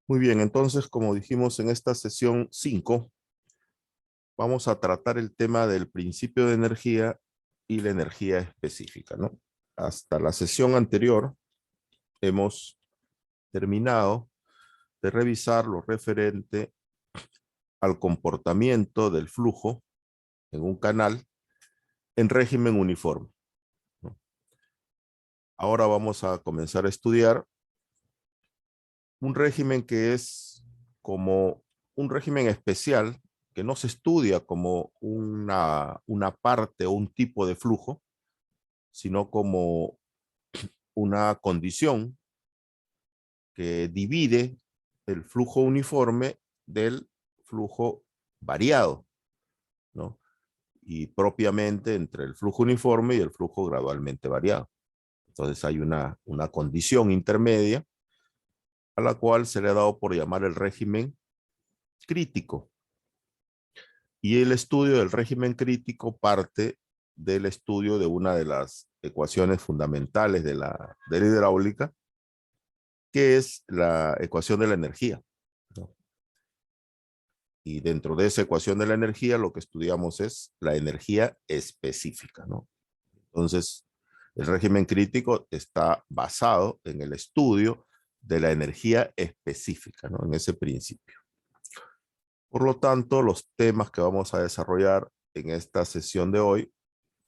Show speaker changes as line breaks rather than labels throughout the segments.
Muy bien, entonces, como dijimos en esta sesión 5, vamos a tratar el tema del principio de energía y la energía específica, ¿no? Hasta la sesión anterior hemos terminado de revisar lo referente al comportamiento del flujo en un canal en régimen uniforme, ¿no? Ahora vamos a comenzar a estudiar un régimen que es como un régimen especial que no se estudia como una parte o un tipo de flujo, sino como una condición que divide el flujo uniforme del flujo variado, ¿no? Y propiamente entre el flujo uniforme y el flujo gradualmente variado. Entonces hay una condición intermedia a la cual se le ha dado por llamar el régimen crítico. Y el estudio del régimen crítico parte del estudio de una de las ecuaciones fundamentales de la hidráulica, que es la ecuación de la energía, ¿no? Y dentro de esa ecuación de la energía, lo que estudiamos es la energía específica, ¿no? Entonces, el régimen crítico está basado en el estudio de la energía específica, ¿no? En ese principio. Por lo tanto, los temas que vamos a desarrollar en esta sesión de hoy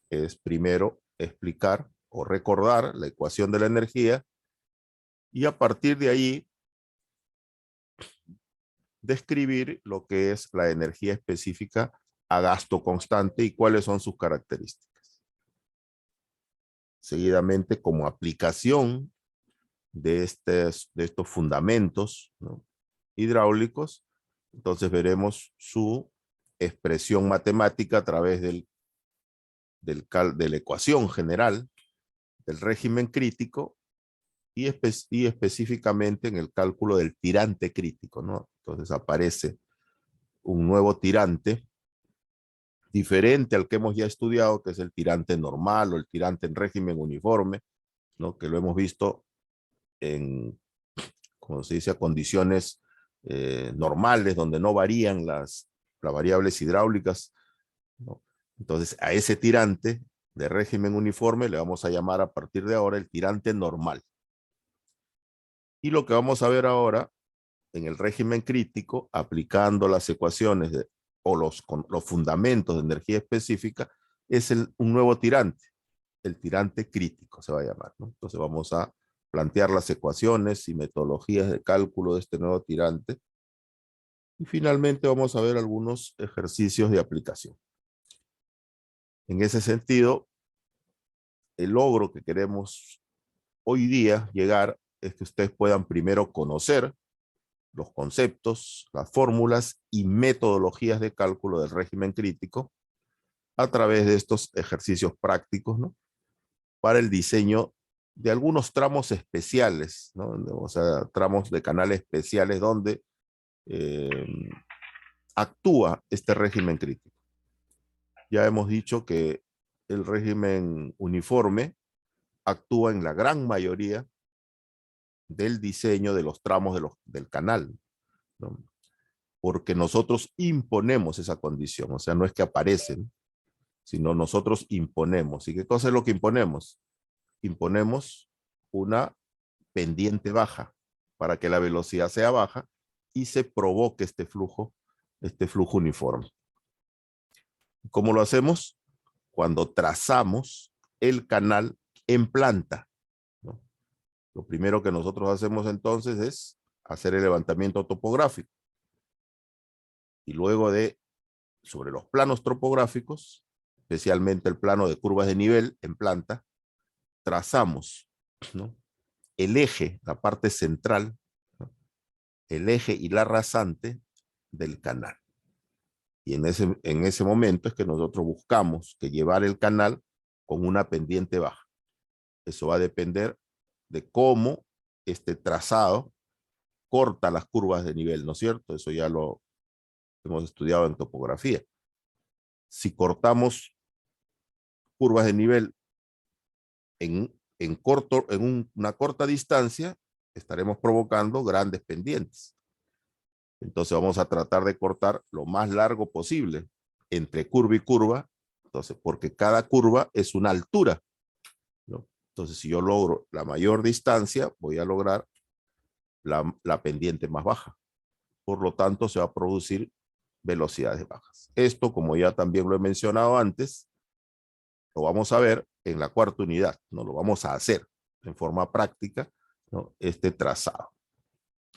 es primero explicar o recordar la ecuación de la energía y a partir de ahí describir lo que es la energía específica a gasto constante y cuáles son sus características. Seguidamente, como aplicación de estos fundamentos, ¿no?, hidráulicos, entonces veremos su expresión matemática a través de la ecuación general del régimen crítico y específicamente en el cálculo del tirante crítico, ¿no? Entonces aparece un nuevo tirante diferente al que hemos ya estudiado, que es el tirante normal o el tirante en régimen uniforme, ¿no?, que lo hemos visto en, como se dice, a condiciones normales, donde no varían las variables hidráulicas, ¿no? Entonces, a ese tirante de régimen uniforme le vamos a llamar a partir de ahora el tirante normal. Y lo que vamos a ver ahora en el régimen crítico, aplicando las ecuaciones o los fundamentos de energía específica, es un nuevo tirante, el tirante crítico se va a llamar, ¿no? Entonces vamos a plantear las ecuaciones y metodologías de cálculo de este nuevo tirante. Y finalmente vamos a ver algunos ejercicios de aplicación. En ese sentido, el logro que queremos hoy día llegar es que ustedes puedan primero conocer los conceptos, las fórmulas y metodologías de cálculo del régimen crítico a través de estos ejercicios prácticos, ¿no?, para el diseño de algunos tramos especiales, ¿no?, o sea, tramos de canales especiales donde eh, actúa este régimen crítico. Ya hemos dicho que el régimen uniforme actúa en la gran mayoría del diseño de los tramos del canal, ¿no?, porque nosotros imponemos esa condición, o sea, no es que aparecen, sino nosotros imponemos. ¿Y qué cosa es lo que imponemos? Imponemos una pendiente baja para que la velocidad sea baja y se provoque este flujo uniforme. ¿Cómo lo hacemos? Cuando trazamos el canal en planta, ¿no? Lo primero que nosotros hacemos entonces es hacer el levantamiento topográfico. Y luego sobre los planos topográficos, especialmente el plano de curvas de nivel en planta, trazamos, ¿no?, el eje, la parte central, ¿no?, el eje y la rasante del canal. Y en ese momento es que nosotros buscamos que llevar el canal con una pendiente baja. Eso va a depender de cómo este trazado corta las curvas de nivel, ¿no es cierto? Eso ya lo hemos estudiado en topografía. Si cortamos curvas de nivel en una corta distancia, estaremos provocando grandes pendientes. Entonces vamos a tratar de cortar lo más largo posible entre curva y curva. Entonces, porque cada curva es una altura, ¿no? Entonces, si yo logro la mayor distancia, voy a lograr la pendiente más baja. Por lo tanto, se va a producir velocidades bajas. Esto, como ya también lo he mencionado antes, lo vamos a ver en la cuarta unidad, ¿no? Lo vamos a hacer en forma práctica, ¿no? Este trazado.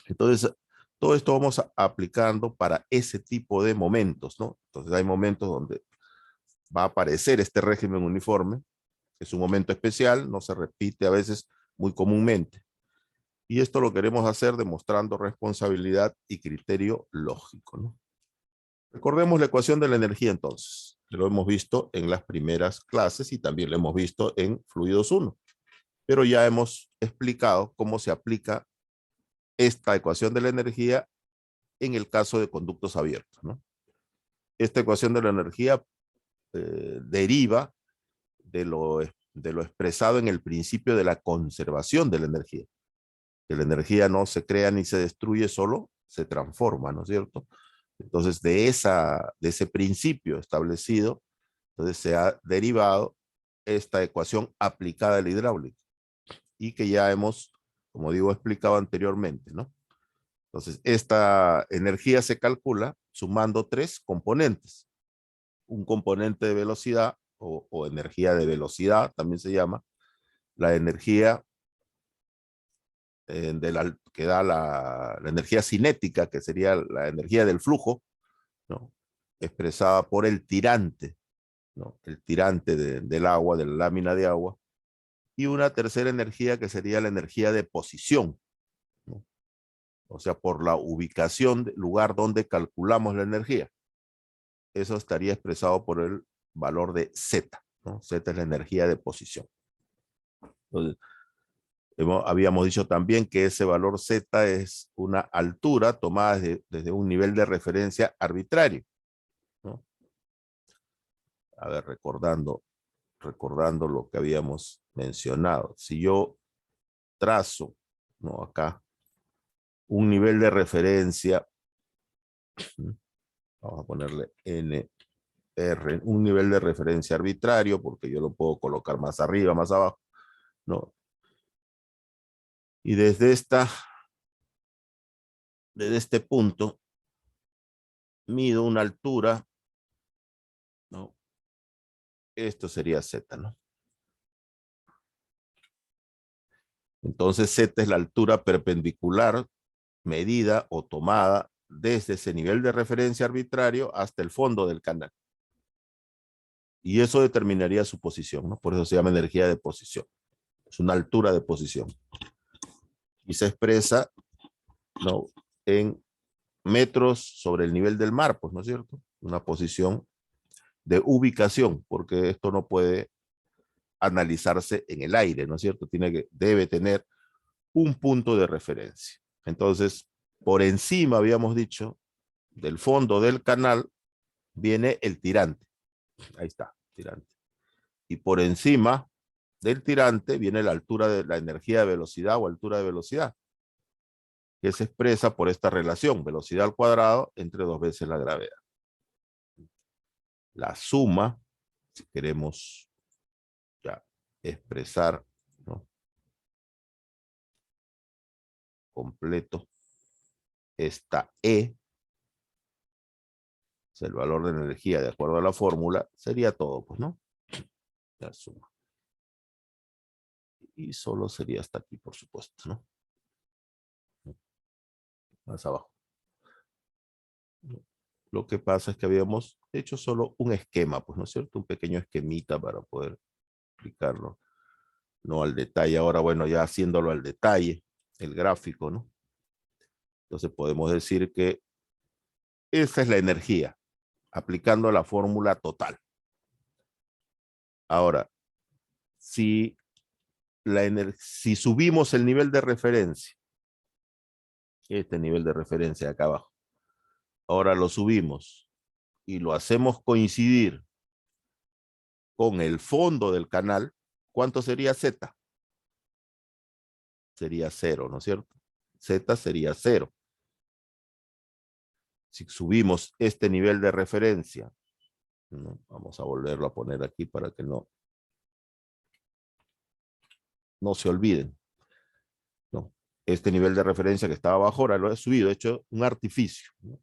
Entonces, todo esto vamos aplicando para ese tipo de momentos, ¿no? Entonces, hay momentos donde va a aparecer este régimen uniforme. Es un momento especial, no se repite a veces muy comúnmente. Y esto lo queremos hacer demostrando responsabilidad y criterio lógico, ¿no? Recordemos la ecuación de la energía entonces. Lo hemos visto en las primeras clases y también lo hemos visto en Fluidos 1. Pero ya hemos explicado cómo se aplica esta ecuación de la energía en el caso de conductos abiertos, ¿no? Esta ecuación de la energía deriva de lo expresado en el principio de la conservación de la energía. Que la energía no se crea ni se destruye, solo se transforma, ¿no es cierto? Entonces, de ese principio establecido, entonces se ha derivado esta ecuación aplicada a la hidráulica y que ya hemos, como digo, explicado anteriormente, ¿no? Entonces, esta energía se calcula sumando tres componentes. Un componente de velocidad o energía de velocidad, también se llama, la energía que da la energía cinética, que sería la energía del flujo, ¿no? Expresada por el tirante, ¿no? El tirante del agua, de la lámina de agua. Y una tercera energía que sería la energía de posición, ¿no? O sea, por la ubicación del lugar donde calculamos la energía. Eso estaría expresado por el valor de Z, ¿no? Z es la energía de posición. Entonces, habíamos dicho también que ese valor Z es una altura tomada desde un nivel de referencia arbitrario, ¿no? A ver, recordando lo que habíamos mencionado. Si yo trazo, ¿no? Acá, un nivel de referencia, vamos a ponerle NR, un nivel de referencia arbitrario, porque yo lo puedo colocar más arriba, más abajo, ¿no? Y desde este punto, mido una altura, ¿no? Esto sería Z, ¿no? Entonces Z es la altura perpendicular medida o tomada desde ese nivel de referencia arbitrario hasta el fondo del canal. Y eso determinaría su posición, ¿no? Por eso se llama energía de posición. Es una altura de posición. Y se expresa, ¿no? En metros sobre el nivel del mar, pues, ¿no es cierto? Una posición de ubicación, porque esto no puede analizarse en el aire, ¿no es cierto? Debe tener un punto de referencia. Entonces, por encima, habíamos dicho, del fondo del canal, viene el tirante. Ahí está, tirante. Y por encima del tirante viene la altura de la energía de velocidad o altura de velocidad, que se expresa por esta relación, velocidad al cuadrado entre 2 veces la gravedad. La suma, si queremos ya expresar, ¿no? Completo, esta E, es el valor de energía de acuerdo a la fórmula, sería todo, pues, ¿no? La suma. Y solo sería hasta aquí, por supuesto, ¿no? Más abajo. Lo que pasa es que habíamos hecho solo un esquema, pues, ¿no es cierto? Un pequeño esquemita para poder explicarlo, no al detalle. Ahora, bueno, ya haciéndolo al detalle, el gráfico, ¿no? Entonces podemos decir que esa es la energía, aplicando la fórmula total. Ahora, si si subimos el nivel de referencia, este nivel de referencia de acá abajo, ahora lo subimos y lo hacemos coincidir con el fondo del canal, ¿cuánto sería Z? Sería 0, ¿no es cierto? Z sería 0. Si subimos este nivel de referencia, ¿no? Vamos a volverlo a poner aquí para que no se olviden, ¿no? Este nivel de referencia que estaba abajo, ahora lo he subido, he hecho un artificio, ¿no?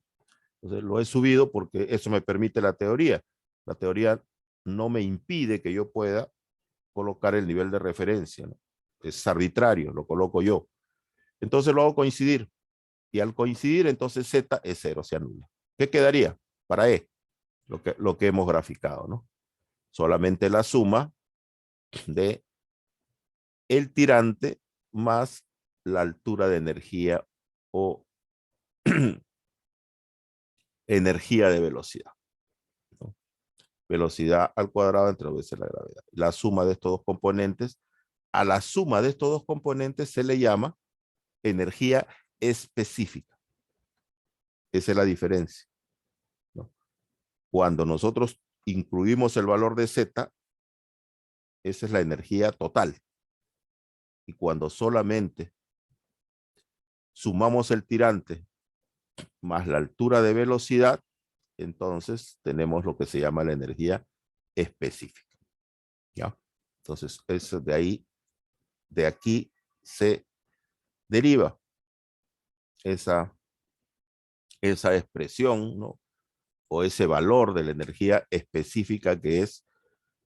Entonces lo he subido porque eso me permite la teoría. La teoría no me impide que yo pueda colocar el nivel de referencia, ¿no? Es arbitrario, lo coloco yo. Entonces lo hago coincidir. Y al coincidir, entonces Z es 0, se anula. ¿Qué quedaría para E? Lo que hemos graficado, ¿no? Solamente la suma de el tirante más la altura de energía o energía de velocidad, ¿no? Velocidad al cuadrado entre 2 veces la gravedad. La suma de estos dos componentes, a la suma de estos dos componentes se le llama energía específica. Esa es la diferencia, ¿no? Cuando nosotros incluimos el valor de Z, esa es la energía total. Y cuando solamente sumamos el tirante más la altura de velocidad, entonces tenemos lo que se llama la energía específica, ¿ya? Entonces, eso de aquí se deriva esa expresión, ¿no? O ese valor de la energía específica, que es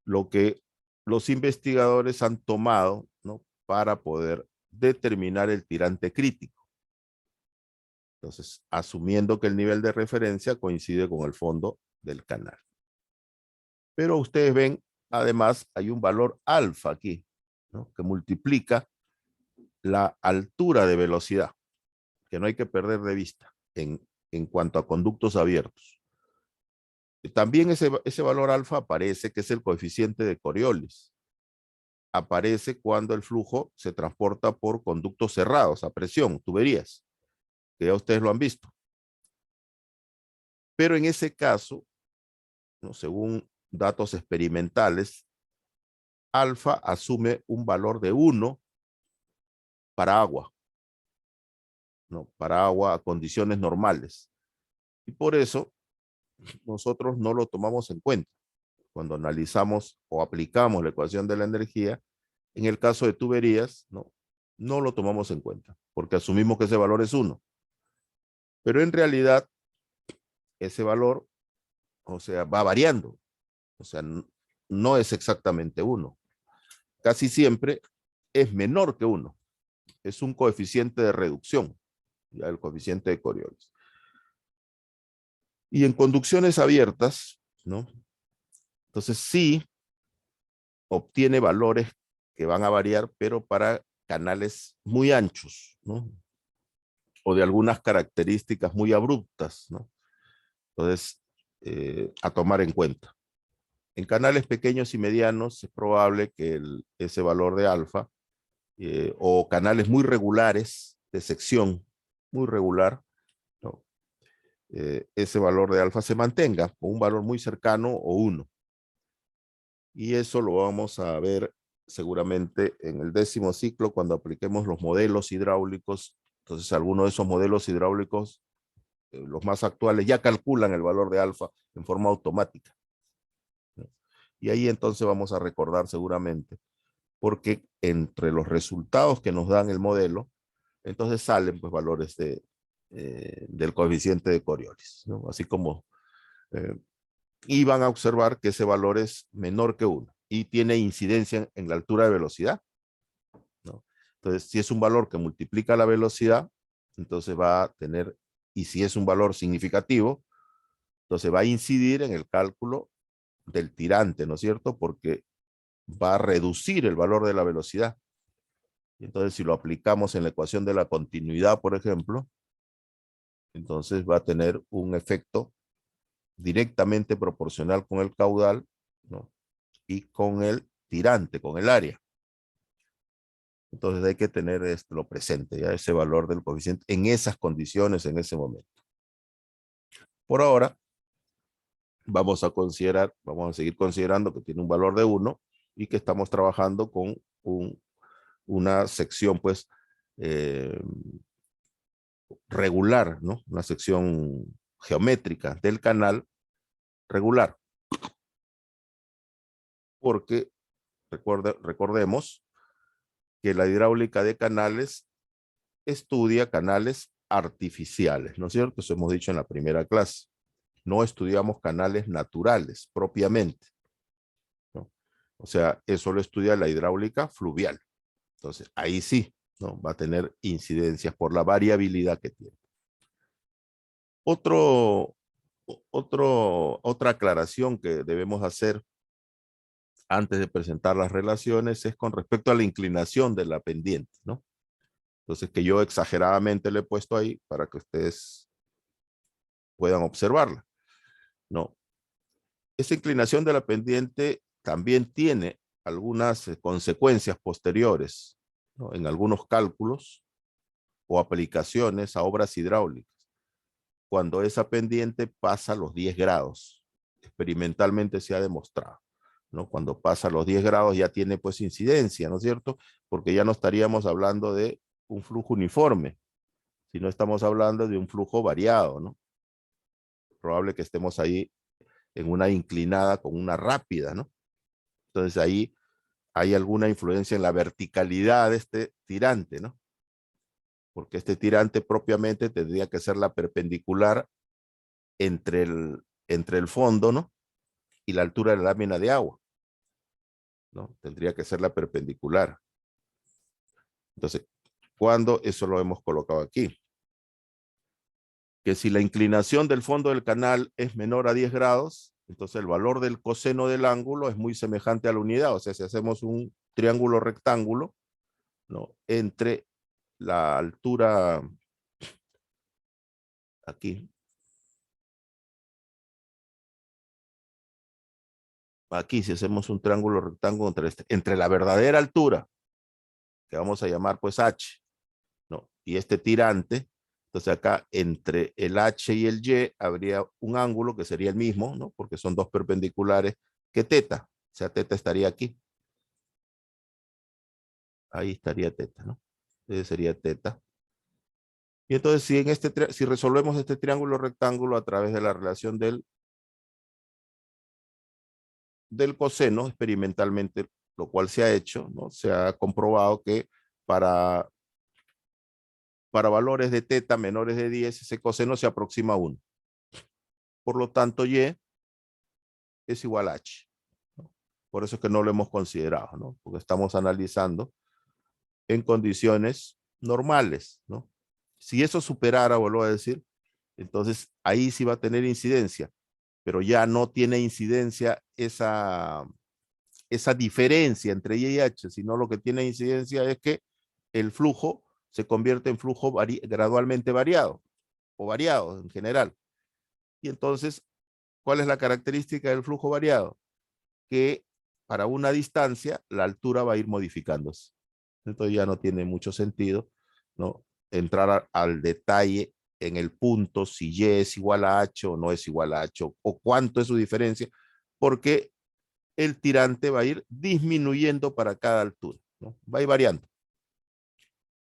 lo que los investigadores han tomado, ¿no? Para poder determinar el tirante crítico. Entonces, asumiendo que el nivel de referencia coincide con el fondo del canal. Pero ustedes ven, además, hay un valor alfa aquí, ¿no? Que multiplica la altura de velocidad, que no hay que perder de vista en cuanto a conductos abiertos. También ese valor alfa aparece, que es el coeficiente de Coriolis. Aparece cuando el flujo se transporta por conductos cerrados a presión, tuberías, que ya ustedes lo han visto. Pero en ese caso, ¿no? Según datos experimentales, alfa asume un valor de 1 para agua, ¿no? Para agua a condiciones normales. Y por eso nosotros no lo tomamos en cuenta cuando analizamos o aplicamos la ecuación de la energía. En el caso de tuberías, no lo tomamos en cuenta, porque asumimos que ese valor es 1. Pero en realidad, ese valor, o sea, va variando. O sea, no es exactamente 1. Casi siempre es menor que 1. Es un coeficiente de reducción, ya el coeficiente de Coriolis. Y en conducciones abiertas, ¿no? Entonces sí obtiene valores que van a variar, pero para canales muy anchos, ¿no? O de algunas características muy abruptas, ¿no? Entonces, a tomar en cuenta. En canales pequeños y medianos es probable que ese valor de alfa o canales muy regulares de sección, muy regular, ¿no? Ese valor de alfa se mantenga con un valor muy cercano o 1. Y eso lo vamos a ver seguramente en el 10º ciclo cuando apliquemos los modelos hidráulicos. Entonces, algunos de esos modelos hidráulicos, los más actuales, ya calculan el valor de alfa en forma automática, ¿no? Y ahí entonces vamos a recordar seguramente, porque entre los resultados que nos dan el modelo, entonces salen pues valores del coeficiente de Coriolis, ¿no? Así como y van a observar que ese valor es menor que 1 y tiene incidencia en la altura de velocidad, ¿no? Entonces, si es un valor que multiplica la velocidad, entonces va a tener, y si es un valor significativo, entonces va a incidir en el cálculo del tirante, ¿no es cierto? Porque va a reducir el valor de la velocidad. Entonces, si lo aplicamos en la ecuación de la continuidad, por ejemplo, entonces va a tener un efecto directamente proporcional con el caudal, ¿no? Y con el tirante, con el área. Entonces hay que tener lo presente, ya ese valor del coeficiente en esas condiciones, en ese momento. Por ahora, vamos a seguir considerando que tiene un valor de 1 y que estamos trabajando con una sección, pues, regular, ¿no? Una sección geométrica del canal regular. Porque recordemos que la hidráulica de canales estudia canales artificiales, ¿no es cierto? Eso hemos dicho en la primera clase. No estudiamos canales naturales propiamente, ¿no? O sea, eso lo estudia la hidráulica fluvial. Entonces, ahí sí, ¿no? Va a tener incidencias por la variabilidad que tiene. Otra aclaración que debemos hacer antes de presentar las relaciones es con respecto a la inclinación de la pendiente, ¿no? Entonces, que yo exageradamente le he puesto ahí para que ustedes puedan observarla, ¿no? Esa inclinación de la pendiente también tiene algunas consecuencias posteriores, ¿no? En algunos cálculos o aplicaciones a obras hidráulicas. Cuando esa pendiente pasa los 10 grados, experimentalmente se ha demostrado, ¿no? Cuando pasa los 10 grados ya tiene pues incidencia, ¿no es cierto? Porque ya no estaríamos hablando de un flujo uniforme, sino estamos hablando de un flujo variado, ¿no? Probable que estemos ahí en una inclinada con una rápida, ¿no? Entonces ahí hay alguna influencia en la verticalidad de este tirante, ¿no? Porque este tirante propiamente tendría que ser la perpendicular entre el fondo, ¿no? Y la altura de la lámina de agua, ¿no? Tendría que ser la perpendicular. Entonces, ¿cuándo? Eso lo hemos colocado aquí. Que si la inclinación del fondo del canal es menor a 10 grados, entonces el valor del coseno del ángulo es muy semejante a la unidad. O sea, si hacemos un triángulo rectángulo, ¿no? Entre la altura aquí si hacemos un triángulo rectángulo entre la verdadera altura, que vamos a llamar pues H, ¿no? Y este tirante, entonces acá entre el H y el Y habría un ángulo que sería el mismo, ¿no? Porque son dos perpendiculares, que teta, o sea, teta estaría aquí. Ahí estaría teta, ¿no? Ese sería teta. Y entonces si resolvemos este triángulo rectángulo a través de la relación del coseno, experimentalmente, lo cual se ha hecho, ¿no? Se ha comprobado que para, para valores de teta menores de 10, ese coseno se aproxima a 1. Por lo tanto, Y es igual a H, ¿no? Por eso es que no lo hemos considerado, ¿no? Porque estamos analizando en condiciones normales, ¿no? Si eso superara, vuelvo a decir, entonces ahí sí va a tener incidencia, pero ya no tiene incidencia esa diferencia entre Y y H, sino lo que tiene incidencia es que el flujo se convierte en flujo gradualmente variado o variado en general. Y entonces, ¿cuál es la característica del flujo variado? Que para una distancia la altura va a ir modificándose. Entonces ya no tiene mucho sentido, ¿no? Entrar al detalle en el punto si Y es igual a H o no es igual a H o cuánto es su diferencia, porque el tirante va a ir disminuyendo para cada altura, ¿no? Va a ir variando.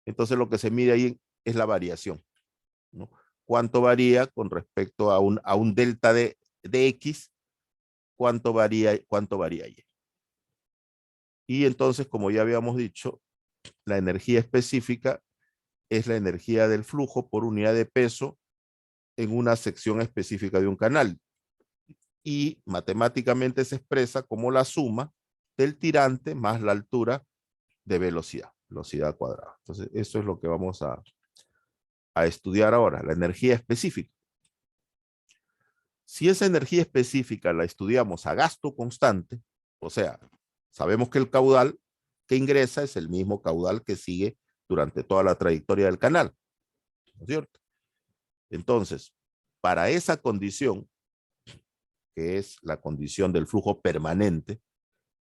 Entonces lo que se mide ahí es la variación, ¿no? ¿Cuánto varía con respecto a un delta de X? ¿Cuánto varía Y? Y entonces, como ya habíamos dicho, la energía específica es la energía del flujo por unidad de peso en una sección específica de un canal. Y matemáticamente se expresa como la suma del tirante más la altura de velocidad cuadrada. Entonces, eso es lo que vamos a estudiar ahora, la energía específica. Si esa energía específica la estudiamos a gasto constante, o sea, sabemos que el caudal que ingresa es el mismo caudal que sigue durante toda la trayectoria del canal, ¿no es cierto? Entonces, para esa condición, que es la condición del flujo permanente,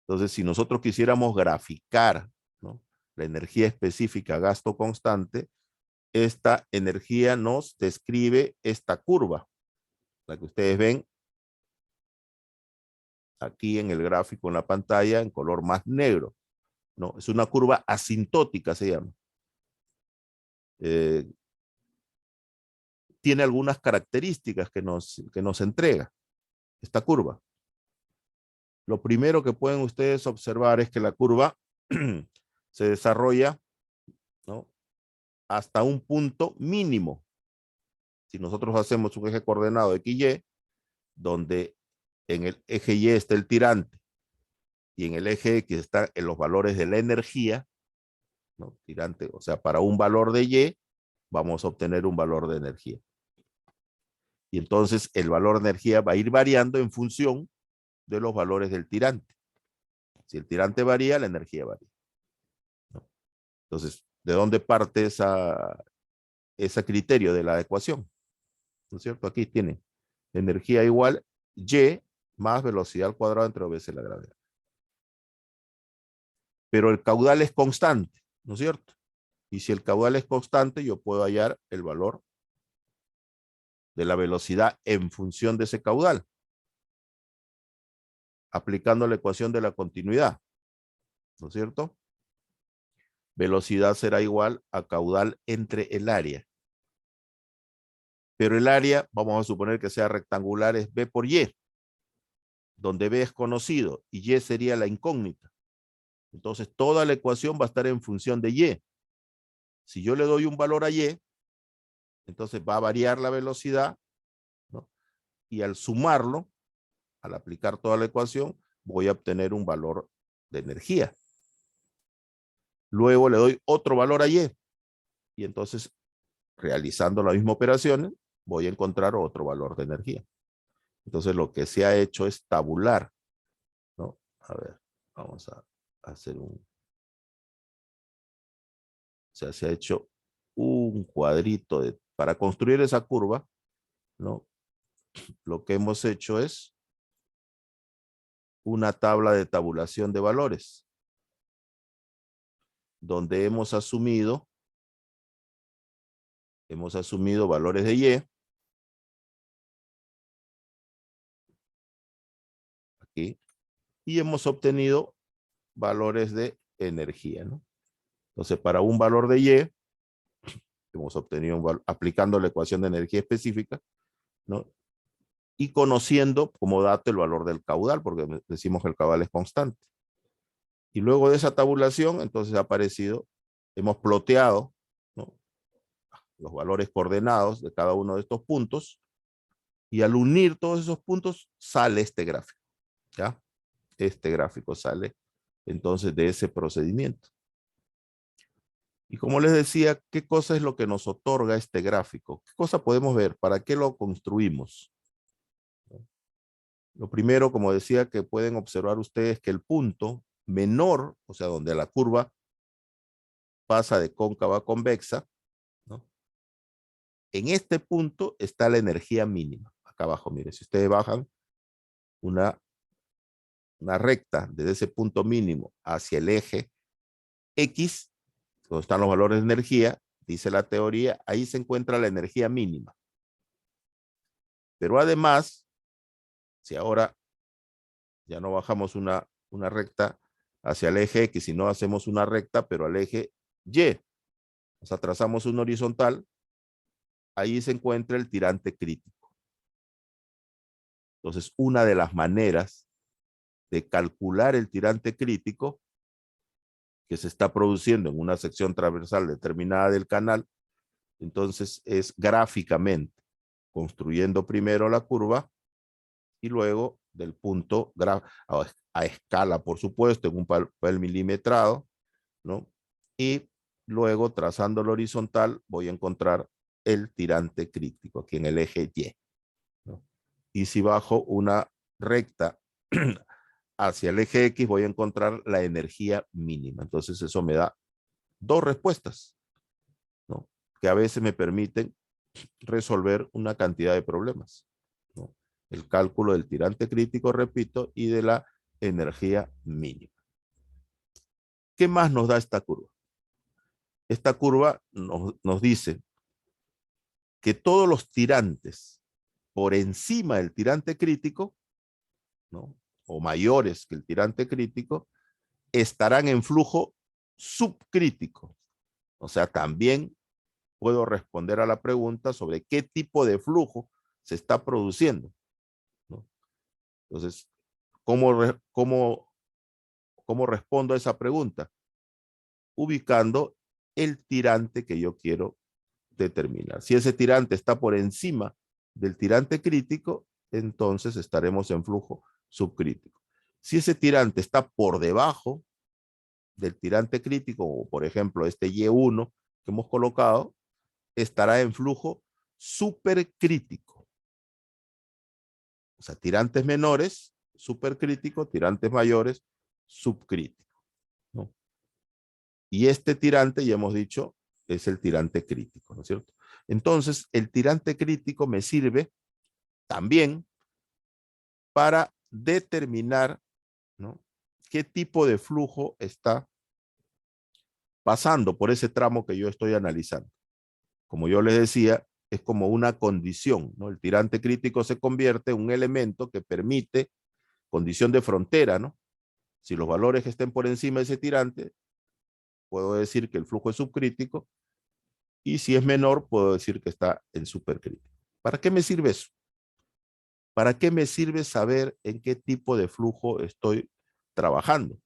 entonces si nosotros quisiéramos graficar, ¿no?, la energía específica a gasto constante, esta energía nos describe esta curva, la que ustedes ven aquí en el gráfico en la pantalla en color más negro, ¿no? Es una curva asintótica, se llama. tiene algunas características que nos entrega esta curva. Lo primero que pueden ustedes observar es que la curva se desarrolla, ¿no?, hasta un punto mínimo. Si nosotros hacemos un eje coordenado XY, donde en el eje Y está el tirante y en el eje X están los valores de la energía, ¿no?, tirante, o sea, para un valor de Y, vamos a obtener un valor de energía. Y entonces el valor de energía va a ir variando en función de los valores del tirante. Si el tirante varía, la energía varía, ¿no? Entonces, ¿de dónde parte ese criterio de la ecuación? ¿No es cierto? Aquí tienen energía igual Y más velocidad al cuadrado entre veces la gravedad. Pero el caudal es constante, ¿no es cierto? Y si el caudal es constante, yo puedo hallar el valor de la velocidad en función de ese caudal, aplicando la ecuación de la continuidad, ¿no es cierto? Velocidad será igual a caudal entre el área. Pero el área, vamos a suponer que sea rectangular, es B por Y, donde B es conocido y Y sería la incógnita. Entonces, toda la ecuación va a estar en función de Y. Si yo le doy un valor a Y, entonces va a variar la velocidad, ¿no? Y al sumarlo, al aplicar toda la ecuación, voy a obtener un valor de energía. Luego le doy otro valor a Y. Y entonces, realizando la misma operación, voy a encontrar otro valor de energía. Entonces, lo que se ha hecho es tabular, ¿no? A ver, vamos a hacer un... O sea, se ha hecho un cuadrito para construir esa curva, ¿no? Lo que hemos hecho es una tabla de tabulación de valores, donde hemos asumido valores de Y, aquí, y hemos obtenido valores de energía, ¿no? Entonces, para un valor de Y, hemos obtenido aplicando la ecuación de energía específica, ¿no? Y conociendo como dato el valor del caudal, porque decimos que el caudal es constante. Y luego de esa tabulación, entonces ha aparecido, hemos ploteado, ¿no?, los valores coordenados de cada uno de estos puntos, y al unir todos esos puntos sale este gráfico, ¿ya? Este gráfico sale entonces de ese procedimiento. Y como les decía, ¿qué cosa es lo que nos otorga este gráfico? ¿Qué cosa podemos ver? ¿Para qué lo construimos? Lo primero, como decía, que pueden observar ustedes que el punto menor, o sea, donde la curva pasa de cóncava a convexa, ¿no?, en este punto está la energía mínima. Acá abajo, miren, si ustedes bajan una recta desde ese punto mínimo hacia el eje X, donde están los valores de energía, dice la teoría, ahí se encuentra la energía mínima. Pero además, si ahora ya no bajamos una recta hacia el eje X, sino hacemos una recta, pero al eje Y, o sea, trazamos un horizontal, ahí se encuentra el tirante crítico. Entonces, una de las maneras de calcular el tirante crítico que se está produciendo en una sección transversal determinada del canal, entonces es gráficamente, construyendo primero la curva y luego del punto a escala, por supuesto, en un papel milimetrado, ¿no? Y luego trazando el horizontal voy a encontrar el tirante crítico aquí en el eje Y, ¿no? Y si bajo una recta hacia el eje X voy a encontrar la energía mínima. Entonces eso me da dos respuestas, ¿no?, que a veces me permiten resolver una cantidad de problemas, ¿no? El cálculo del tirante crítico, repito, y de la energía mínima. ¿Qué más nos da esta curva? Esta curva nos dice que todos los tirantes por encima del tirante crítico, ¿no?, o mayores que el tirante crítico, estarán en flujo subcrítico. O sea, también puedo responder a la pregunta sobre qué tipo de flujo se está produciendo, ¿no? Entonces, ¿cómo respondo a esa pregunta? Ubicando el tirante que yo quiero determinar. Si ese tirante está por encima del tirante crítico, entonces estaremos en flujo subcrítico. Si ese tirante está por debajo del tirante crítico, o por ejemplo este Y1 que hemos colocado, estará en flujo supercrítico. O sea, tirantes menores, supercrítico, tirantes mayores, subcrítico, ¿no? Y este tirante, ya hemos dicho, es el tirante crítico, ¿no es cierto? Entonces, el tirante crítico me sirve también para determinar, ¿no?, qué tipo de flujo está pasando por ese tramo que yo estoy analizando. Como yo les decía, es como una condición, ¿no? El tirante crítico se convierte en un elemento que permite condición de frontera, ¿no? Si los valores que estén por encima de ese tirante, puedo decir que el flujo es subcrítico, y si es menor, puedo decir que está en supercrítico. ¿Para qué me sirve eso? ¿Para qué me sirve saber en qué tipo de flujo estoy trabajando?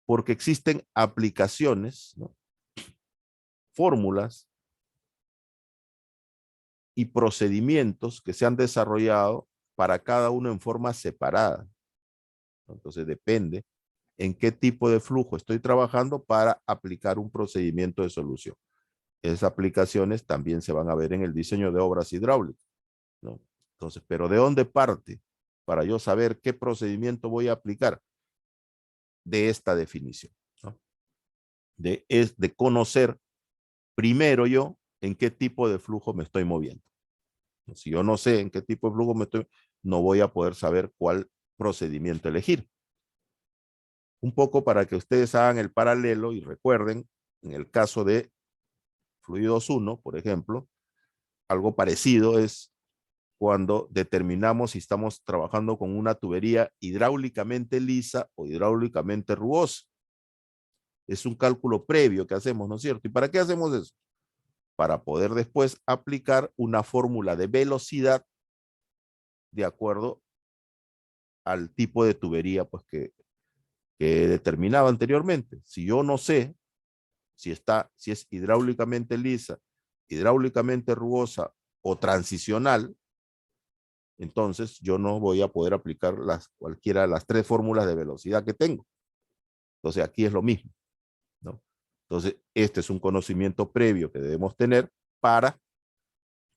Porque existen aplicaciones, ¿no?, fórmulas y procedimientos que se han desarrollado para cada uno en forma separada. Entonces depende en qué tipo de flujo estoy trabajando para aplicar un procedimiento de solución. Esas aplicaciones también se van a ver en el diseño de obras hidráulicas, ¿no? Entonces, ¿pero de dónde parte para yo saber qué procedimiento voy a aplicar? De esta definición, ¿no? De conocer primero yo en qué tipo de flujo me estoy moviendo. Si yo no sé en qué tipo de flujo no voy a poder saber cuál procedimiento elegir. Un poco para que ustedes hagan el paralelo y recuerden, en el caso de fluidos 1, por ejemplo, algo parecido es cuando determinamos si estamos trabajando con una tubería hidráulicamente lisa o hidráulicamente rugosa. Es un cálculo previo que hacemos, ¿no es cierto? ¿Y para qué hacemos eso? Para poder después aplicar una fórmula de velocidad de acuerdo al tipo de tubería, pues, que determinaba anteriormente. Si yo no sé si es hidráulicamente lisa, hidráulicamente rugosa o transicional, entonces yo no voy a poder aplicar cualquiera de las tres fórmulas de velocidad que tengo. Entonces aquí es lo mismo, ¿no? Entonces este es un conocimiento previo que debemos tener para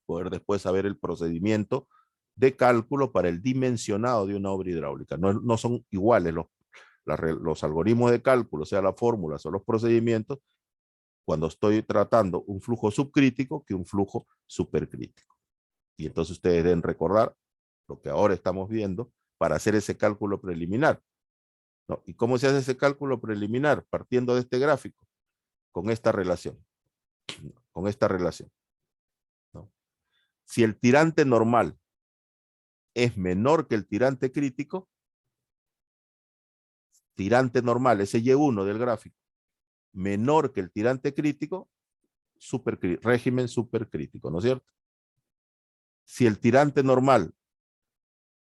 poder después saber el procedimiento de cálculo para el dimensionado de una obra hidráulica. No son iguales los algoritmos de cálculo, sea las fórmulas o los procedimientos, cuando estoy tratando un flujo subcrítico que un flujo supercrítico. Y entonces ustedes deben recordar lo que ahora estamos viendo para hacer ese cálculo preliminar, ¿no? ¿Y cómo se hace ese cálculo preliminar? Partiendo de este gráfico, con esta relación, ¿no? Si el tirante normal es menor que el tirante crítico, tirante normal, ese Y1 del gráfico, menor que el tirante crítico, régimen supercrítico, ¿no es cierto? Si el tirante normal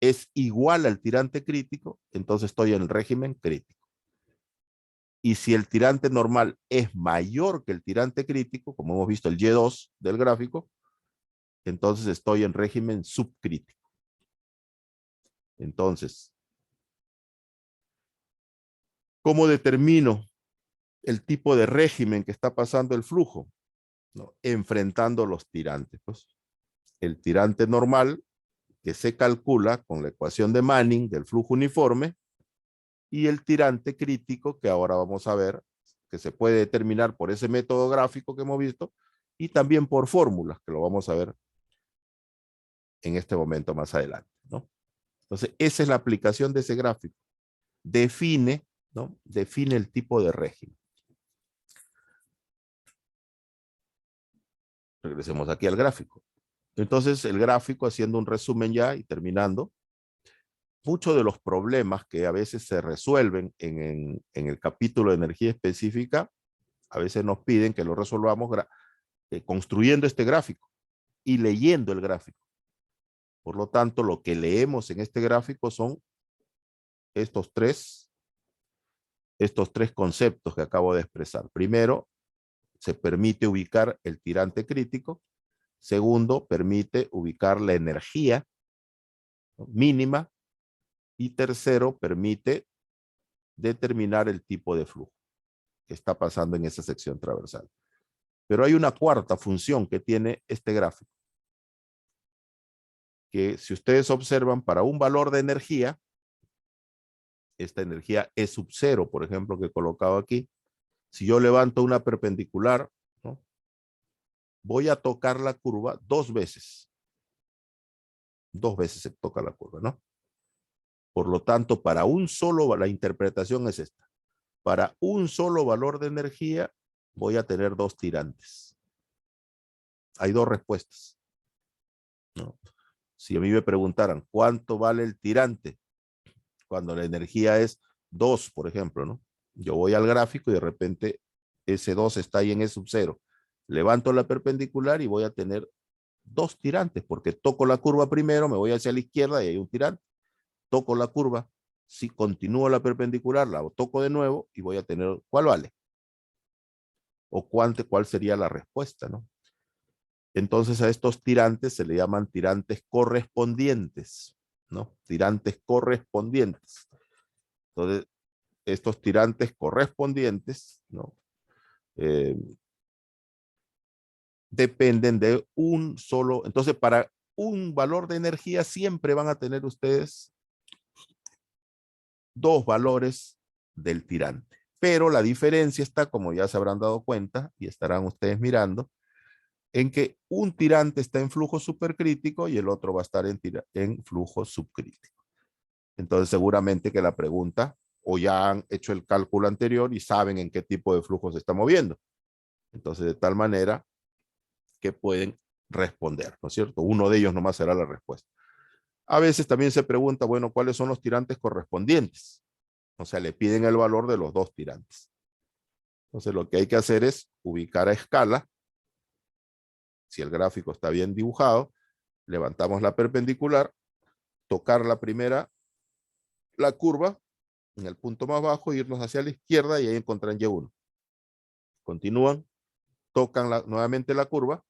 es igual al tirante crítico, entonces estoy en el régimen crítico. Y si el tirante normal es mayor que el tirante crítico, como hemos visto el Y2 del gráfico, entonces estoy en régimen subcrítico. Entonces, ¿cómo determino el tipo de régimen que está pasando el flujo? ¿No? Enfrentando los tirantes. Pues, el tirante normal, que se calcula con la ecuación de Manning del flujo uniforme, y el tirante crítico, que ahora vamos a ver, que se puede determinar por ese método gráfico que hemos visto, y también por fórmulas, que lo vamos a ver en este momento más adelante, ¿no? Entonces, esa es la aplicación de ese gráfico. Define, ¿no?, define el tipo de régimen. Regresemos aquí al gráfico. Entonces, el gráfico, haciendo un resumen ya y terminando, muchos de los problemas que a veces se resuelven en el capítulo de energía específica, a veces nos piden que lo resolvamos construyendo este gráfico y leyendo el gráfico. Por lo tanto, lo que leemos en este gráfico son estos tres conceptos que acabo de expresar. Primero, se permite ubicar el tirante crítico. Segundo, permite ubicar la energía, ¿no?, mínima. Y tercero, permite determinar el tipo de flujo que está pasando en esa sección transversal. Pero hay una cuarta función que tiene este gráfico, que si ustedes observan, para un valor de energía, esta energía E sub 0, por ejemplo, que he colocado aquí, si yo levanto una perpendicular, ¿no?, voy a tocar la curva dos veces. Dos veces se toca la curva, ¿no? Por lo tanto, para un solo, la interpretación es esta. Para un solo valor de energía, voy a tener dos tirantes. Hay dos respuestas, ¿no? Si a mí me preguntaran cuánto vale el tirante cuando la energía es 2, por ejemplo, ¿no?, yo voy al gráfico y de repente ese 2 está ahí en E sub 0. Levanto la perpendicular y voy a tener dos tirantes, porque toco la curva primero, me voy hacia la izquierda y hay un tirante. Toco la curva, si continúo la perpendicular, la toco de nuevo y voy a tener, ¿cuál vale? O cuál sería la respuesta, ¿no? Entonces a estos tirantes se le llaman tirantes correspondientes, ¿no? Tirantes correspondientes. Entonces, estos tirantes correspondientes, ¿no?, dependen de un solo. Entonces, para un valor de energía siempre van a tener ustedes dos valores del tirante. Pero la diferencia está, como ya se habrán dado cuenta y estarán ustedes mirando, en que un tirante está en flujo supercrítico y el otro va a estar en flujo subcrítico. Entonces seguramente que la pregunta, o ya han hecho el cálculo anterior y saben en qué tipo de flujo se está moviendo. Entonces de tal manera que pueden responder, ¿no es cierto? Uno de ellos nomás será la respuesta. A veces también se pregunta, bueno, ¿cuáles son los tirantes correspondientes? O sea, le piden el valor de los dos tirantes. Entonces lo que hay que hacer es ubicar a escala. Si el gráfico está bien dibujado, levantamos la perpendicular, tocar la primera, la curva, en el punto más bajo, irnos hacia la izquierda y ahí encuentran Y1. Continúan, tocan nuevamente la curva,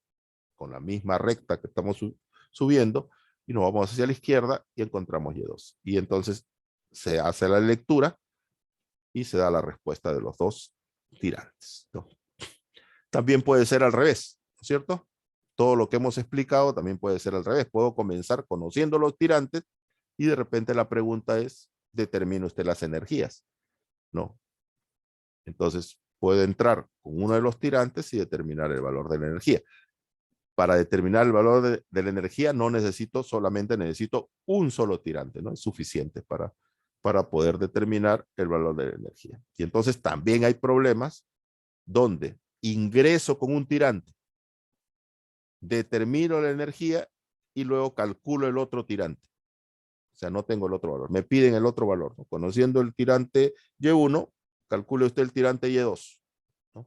con la misma recta que estamos subiendo, y nos vamos hacia la izquierda y encontramos Y2. Y entonces se hace la lectura y se da la respuesta de los dos tirantes, ¿no? También puede ser al revés, ¿no es cierto? Todo lo que hemos explicado también puede ser al revés. Puedo comenzar conociendo los tirantes y de repente la pregunta es, ¿determina usted las energías? No. Entonces puedo entrar con uno de los tirantes y determinar el valor de la energía. Para determinar el valor de la energía solamente necesito un solo tirante, ¿no? Es suficiente para poder determinar el valor de la energía. Y entonces también hay problemas donde ingreso con un tirante, determino la energía y luego calculo el otro tirante. O sea, no tengo el otro valor. Me piden el otro valor, ¿no? Conociendo el tirante Y1, calcule usted el tirante Y2, ¿no?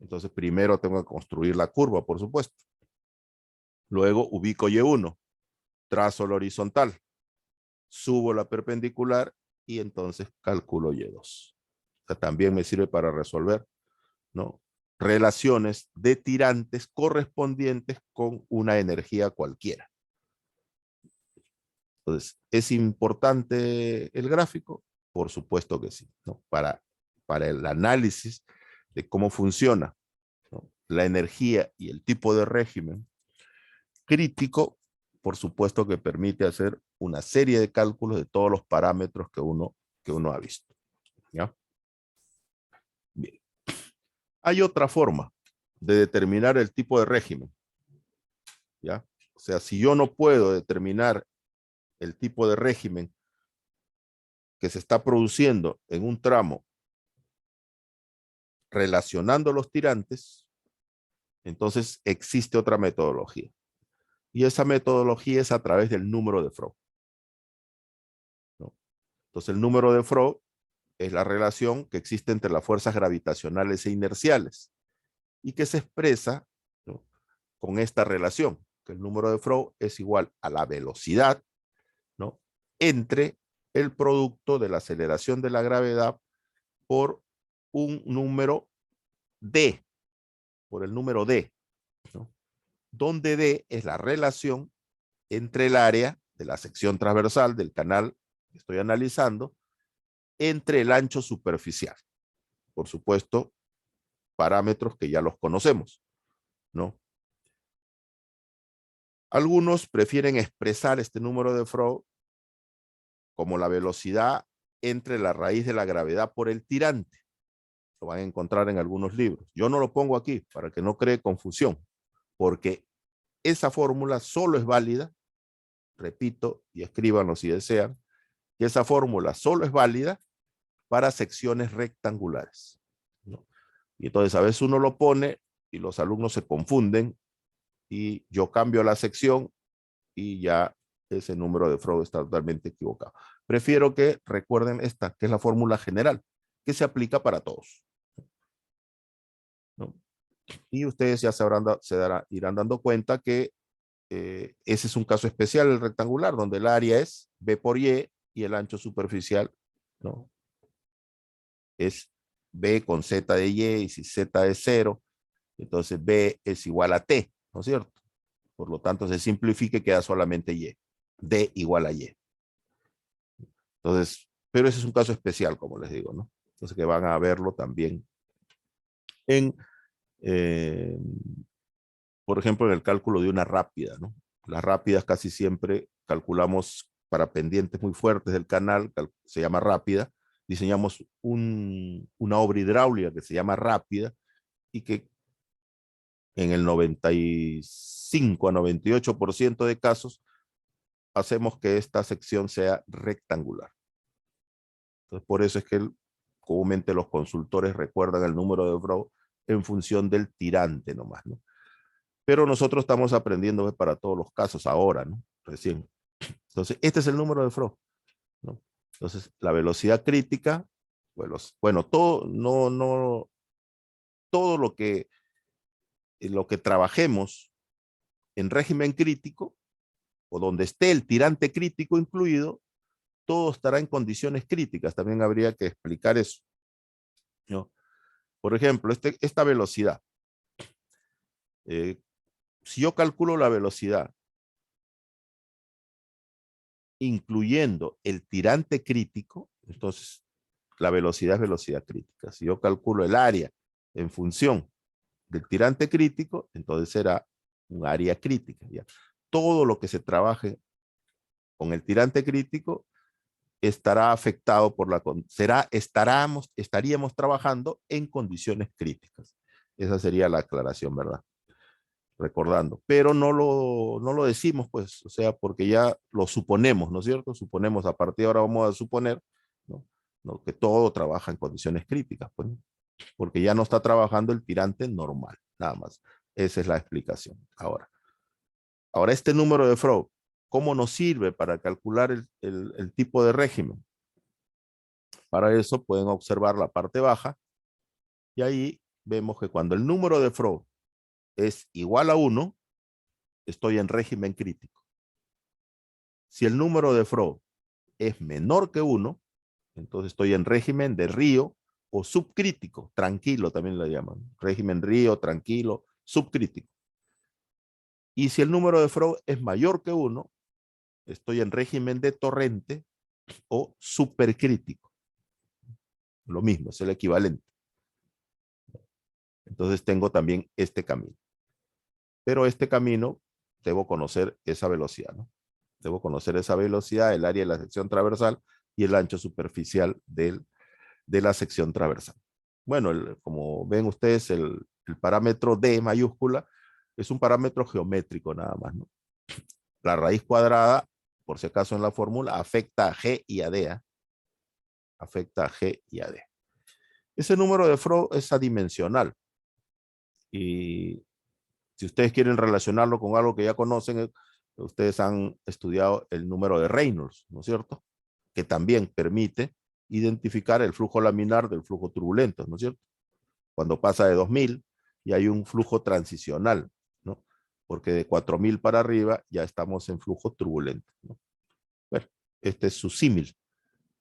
Entonces, primero tengo que construir la curva, por supuesto. Luego ubico Y1, trazo la horizontal, subo la perpendicular y entonces calculo Y2. O sea, también me sirve para resolver, ¿no?, relaciones de tirantes correspondientes con una energía cualquiera. Entonces, ¿es importante el gráfico? Por supuesto que sí, ¿no? Para el análisis de cómo funciona, ¿no?, la energía y el tipo de régimen crítico, por supuesto que permite hacer una serie de cálculos de todos los parámetros que uno ha visto, ¿ya? Bien. Hay otra forma de determinar el tipo de régimen, ¿ya? O sea, si yo no puedo determinar el tipo de régimen que se está produciendo en un tramo relacionando los tirantes, entonces existe otra metodología. Y esa metodología es a través del número de Froh, ¿no? Entonces el número de Froh es la relación que existe entre las fuerzas gravitacionales e inerciales. y que se expresa, ¿no?, con esta relación, que el número de Froude es igual a la velocidad, ¿no?, entre el producto de la aceleración de la gravedad por un número D, por el número D, ¿no?, donde D es la relación entre el área de la sección transversal del canal que estoy analizando entre el ancho superficial. Por supuesto, parámetros que ya los conocemos, ¿no? Algunos prefieren expresar este número de Froude como la velocidad entre la raíz de la gravedad por el tirante. Lo van a encontrar en algunos libros. Yo no lo pongo aquí para que no cree confusión, porque esa fórmula solo es válida, repito, y escríbanlo si desean, que esa fórmula solo es válida para secciones rectangulares, ¿no? Y entonces a veces uno lo pone y los alumnos se confunden y yo cambio la sección y ya ese número de Froude está totalmente equivocado. Prefiero que recuerden esta, que es la fórmula general, que se aplica para todos, ¿no? Y ustedes ya irán dando cuenta que ese es un caso especial, el rectangular, donde el área es B por Y y el ancho superficial, ¿no?, es B con Z de Y, y si Z es 0, entonces B es igual a T, ¿no es cierto? Por lo tanto, se simplifica y queda solamente Y. D igual a Y. Entonces, pero ese es un caso especial, como les digo, ¿no? Entonces, que van a verlo también en, eh, por ejemplo, en el cálculo de una rápida, ¿no? Las rápidas casi siempre calculamos para pendientes muy fuertes del canal, se llama rápida, diseñamos una obra hidráulica que se llama rápida y que en el 95 a 98% de casos hacemos que esta sección sea rectangular. Entonces, por eso es que comúnmente los consultores recuerdan el número de Froude en función del tirante nomás, ¿no? Pero nosotros estamos aprendiendo para todos los casos ahora, ¿no? Recién. Entonces, este es el número de Froude, ¿no? Entonces, la velocidad crítica, bueno, todo, todo lo que trabajemos en régimen crítico, o donde esté el tirante crítico incluido, todo estará en condiciones críticas. También habría que explicar eso, ¿no? Por ejemplo, esta velocidad. Si yo calculo la velocidad incluyendo el tirante crítico, entonces la velocidad es velocidad crítica. Si yo calculo el área en función del tirante crítico, entonces será un área crítica, ¿ya? Todo lo que se trabaje con el tirante crítico estará afectado por estaríamos trabajando en condiciones críticas. Esa sería la aclaración, ¿verdad? Recordando, pero no lo decimos, pues, o sea, porque ya lo suponemos, ¿no es cierto? Suponemos, a partir de ahora vamos a suponer, ¿no?, ¿no?, que todo trabaja en condiciones críticas, pues, ¿no?, porque ya no está trabajando el tirante normal, nada más. Esa es la explicación. Ahora este número de Froude, ¿cómo nos sirve para calcular el tipo de régimen? Para eso pueden observar la parte baja y ahí vemos que cuando el número de Froude es igual a 1, estoy en régimen crítico. Si el número de Froude es menor que 1, entonces estoy en régimen de Río o subcrítico, tranquilo también lo llaman, régimen Río, tranquilo, subcrítico. Y si el número de Froude es mayor que 1, estoy en régimen de torrente o supercrítico. Lo mismo, es el equivalente. Entonces tengo también este camino. Pero este camino debo conocer esa velocidad, ¿no? Debo conocer esa velocidad, el área de la sección transversal y el ancho superficial de la sección transversal. Bueno, como ven ustedes, el parámetro D mayúscula es un parámetro geométrico nada más, ¿no? La raíz cuadrada, por si acaso en la fórmula, afecta a G y a D, ¿eh? Afecta a G y a D. Ese número de Froude es adimensional. Y si ustedes quieren relacionarlo con algo que ya conocen, ustedes han estudiado el número de Reynolds, ¿no es cierto?, que también permite identificar el flujo laminar del flujo turbulento, ¿no es cierto? Cuando pasa de 2000, y hay un flujo transicional, ¿no? Porque de 4000 para arriba ya estamos en flujo turbulento, ¿no? Bueno, este es su símil,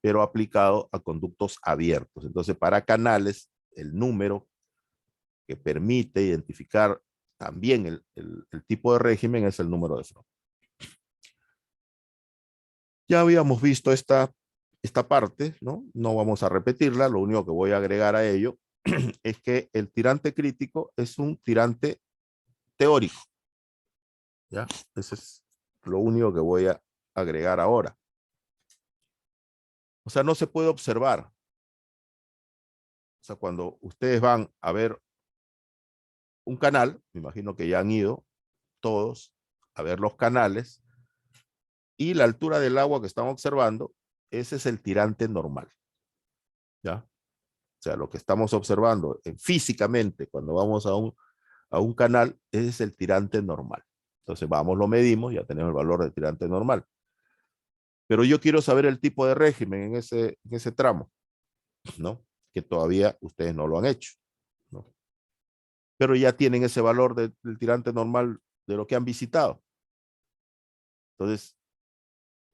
pero aplicado a conductos abiertos. Entonces, para canales, el número que permite identificar también el tipo de régimen es el número de Freund. Ya habíamos visto esta parte, ¿no? No vamos a repetirla, lo único que voy a agregar a ello es que el tirante crítico es un tirante teórico, ¿ya? Ese es lo único que voy a agregar ahora. O sea, no se puede observar. O sea, cuando ustedes van a ver un canal, me imagino que ya han ido todos a ver los canales, y la altura del agua que están observando, ese es el tirante normal, ¿ya? O sea, lo que estamos observando físicamente cuando vamos a un canal, ese es el tirante normal. Entonces vamos, lo medimos, ya tenemos el valor del tirante normal. Pero yo quiero saber el tipo de régimen en ese tramo, ¿no? Que todavía ustedes no lo han hecho, ¿no? Pero ya tienen ese valor del tirante normal de lo que han visitado. Entonces,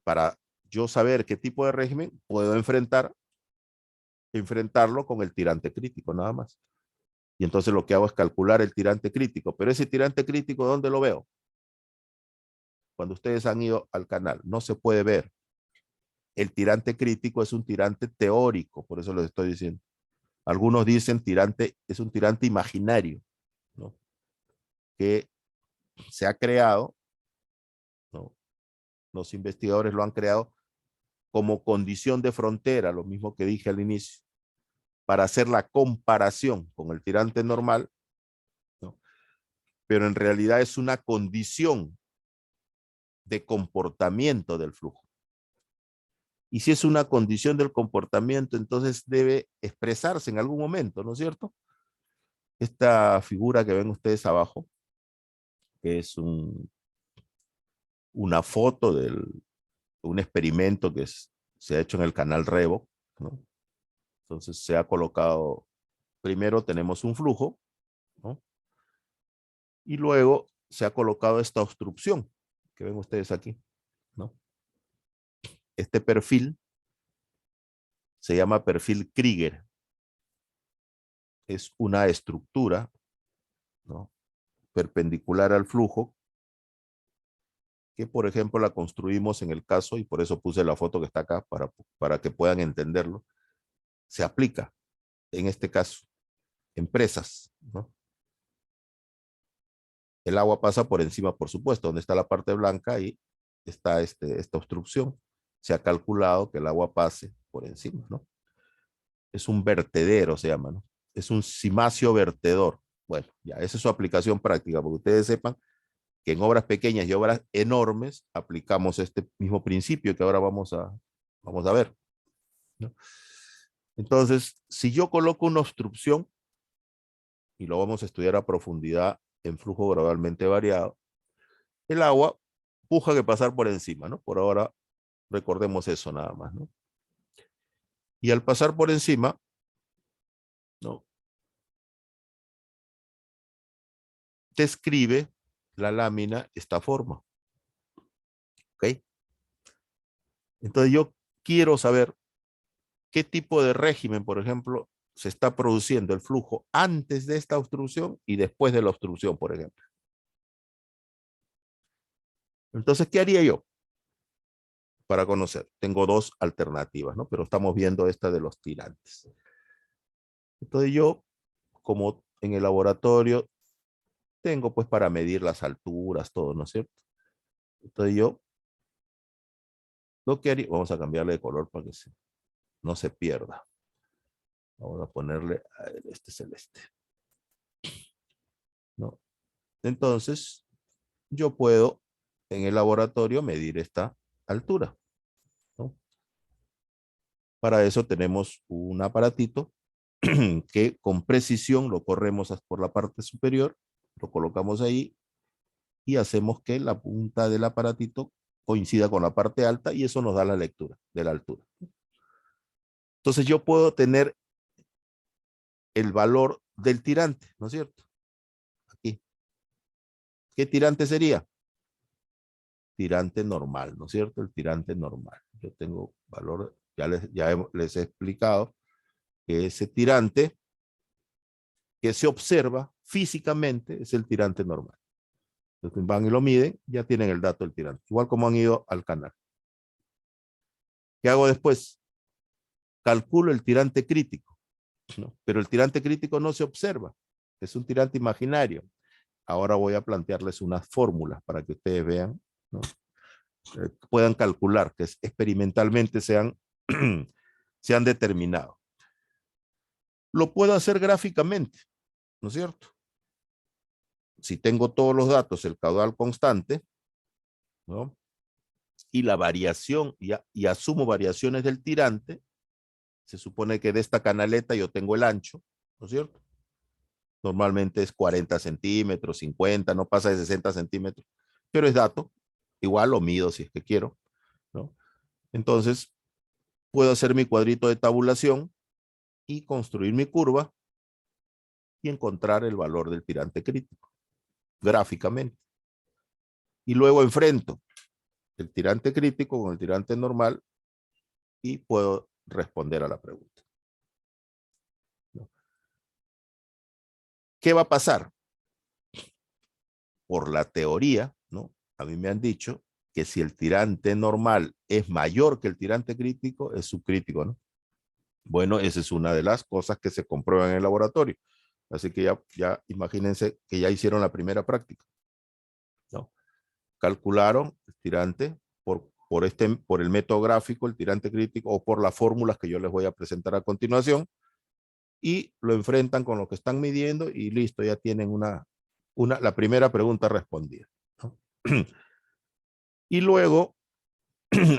para yo saber qué tipo de régimen, puedo enfrentarlo con el tirante crítico, nada más. Y entonces lo que hago es calcular el tirante crítico. Pero ese tirante crítico, ¿dónde lo veo? Cuando ustedes han ido al canal, no se puede ver. El tirante crítico es un tirante teórico, por eso les estoy diciendo. Algunos dicen tirante, es un tirante imaginario, ¿no? Que se ha creado, ¿no? Los investigadores lo han creado como condición de frontera, lo mismo que dije al inicio, para hacer la comparación con el tirante normal, ¿no? Pero en realidad es una condición de comportamiento del flujo. Y si es una condición del comportamiento, entonces debe expresarse en algún momento, ¿no es cierto? Esta figura que ven ustedes abajo, que es una foto de un experimento que se ha hecho en el canal Revo, ¿no? Entonces se ha colocado, primero tenemos un flujo, ¿no? Y luego se ha colocado esta obstrucción que ven ustedes aquí, ¿no? Este perfil se llama perfil Krieger. Es una estructura, ¿no? Perpendicular al flujo, que por ejemplo la construimos en el caso, y por eso puse la foto que está acá para que puedan entenderlo, se aplica en este caso en presas, ¿no? El agua pasa por encima, por supuesto, donde está la parte blanca y está esta obstrucción. Se ha calculado que el agua pase por encima, ¿no? Es un vertedero, se llama, ¿no? Es un cimacio vertedor. Bueno, ya, esa es su aplicación práctica, porque ustedes sepan que en obras pequeñas y obras enormes aplicamos este mismo principio que ahora vamos a ver, ¿no? Entonces, si yo coloco una obstrucción, y lo vamos a estudiar a profundidad en flujo gradualmente variado, el agua puja que pasar por encima, ¿no? Por ahora recordemos eso nada más, ¿no? Y al pasar por encima, ¿no? Describe la lámina esta forma, ¿ok? Entonces yo quiero saber qué tipo de régimen, por ejemplo, se está produciendo el flujo antes de esta obstrucción y después de la obstrucción, por ejemplo. Entonces, ¿qué haría yo para conocer? Tengo dos alternativas, ¿no? Pero estamos viendo esta de los tirantes. Entonces yo, como en el laboratorio, tengo pues para medir las alturas, todo, ¿no es cierto? Entonces yo, lo que haría, vamos a cambiarle de color para que no se pierda. Vamos a ponerle este celeste, ¿no? Entonces, yo puedo en el laboratorio medir esta altura, ¿no? Para eso tenemos un aparatito que con precisión lo corremos por la parte superior, lo colocamos ahí y hacemos que la punta del aparatito coincida con la parte alta y eso nos da la lectura de la altura. Entonces yo puedo tener el valor del tirante, ¿no es cierto? ¿Qué tirante sería? Tirante normal, ¿no es cierto? El tirante normal. Yo tengo valor, les he explicado que ese tirante que se observa físicamente es el tirante normal. Entonces van y lo miden, ya tienen el dato del tirante. Igual como han ido al canal. ¿Qué hago después? Calculo el tirante crítico, ¿no? Pero el tirante crítico no se observa. Es un tirante imaginario. Ahora voy a plantearles unas fórmulas para que ustedes vean, ¿no? Puedan calcular, que experimentalmente se han determinado. Lo puedo hacer gráficamente, ¿no es cierto? Si tengo todos los datos, el caudal constante, ¿no? Y la variación, y asumo variaciones del tirante, se supone que de esta canaleta yo tengo el ancho, ¿no es cierto? Normalmente es 40 centímetros, 50, no pasa de 60 centímetros, pero es dato, igual lo mido si es que quiero, ¿no? Entonces, puedo hacer mi cuadrito de tabulación y construir mi curva y encontrar el valor del tirante crítico, gráficamente. Y luego enfrento el tirante crítico con el tirante normal y puedo responder a la pregunta. ¿Qué va a pasar? Por la teoría, ¿no? A mí me han dicho que si el tirante normal es mayor que el tirante crítico, es subcrítico, ¿no? Bueno, esa es una de las cosas que se comprueban en el laboratorio. Así que ya imagínense que ya hicieron la primera práctica, ¿no? Calcularon el tirante por el método gráfico, el tirante crítico, o por las fórmulas que yo les voy a presentar a continuación, y lo enfrentan con lo que están midiendo y listo, ya tienen la primera pregunta respondida, ¿no? Y luego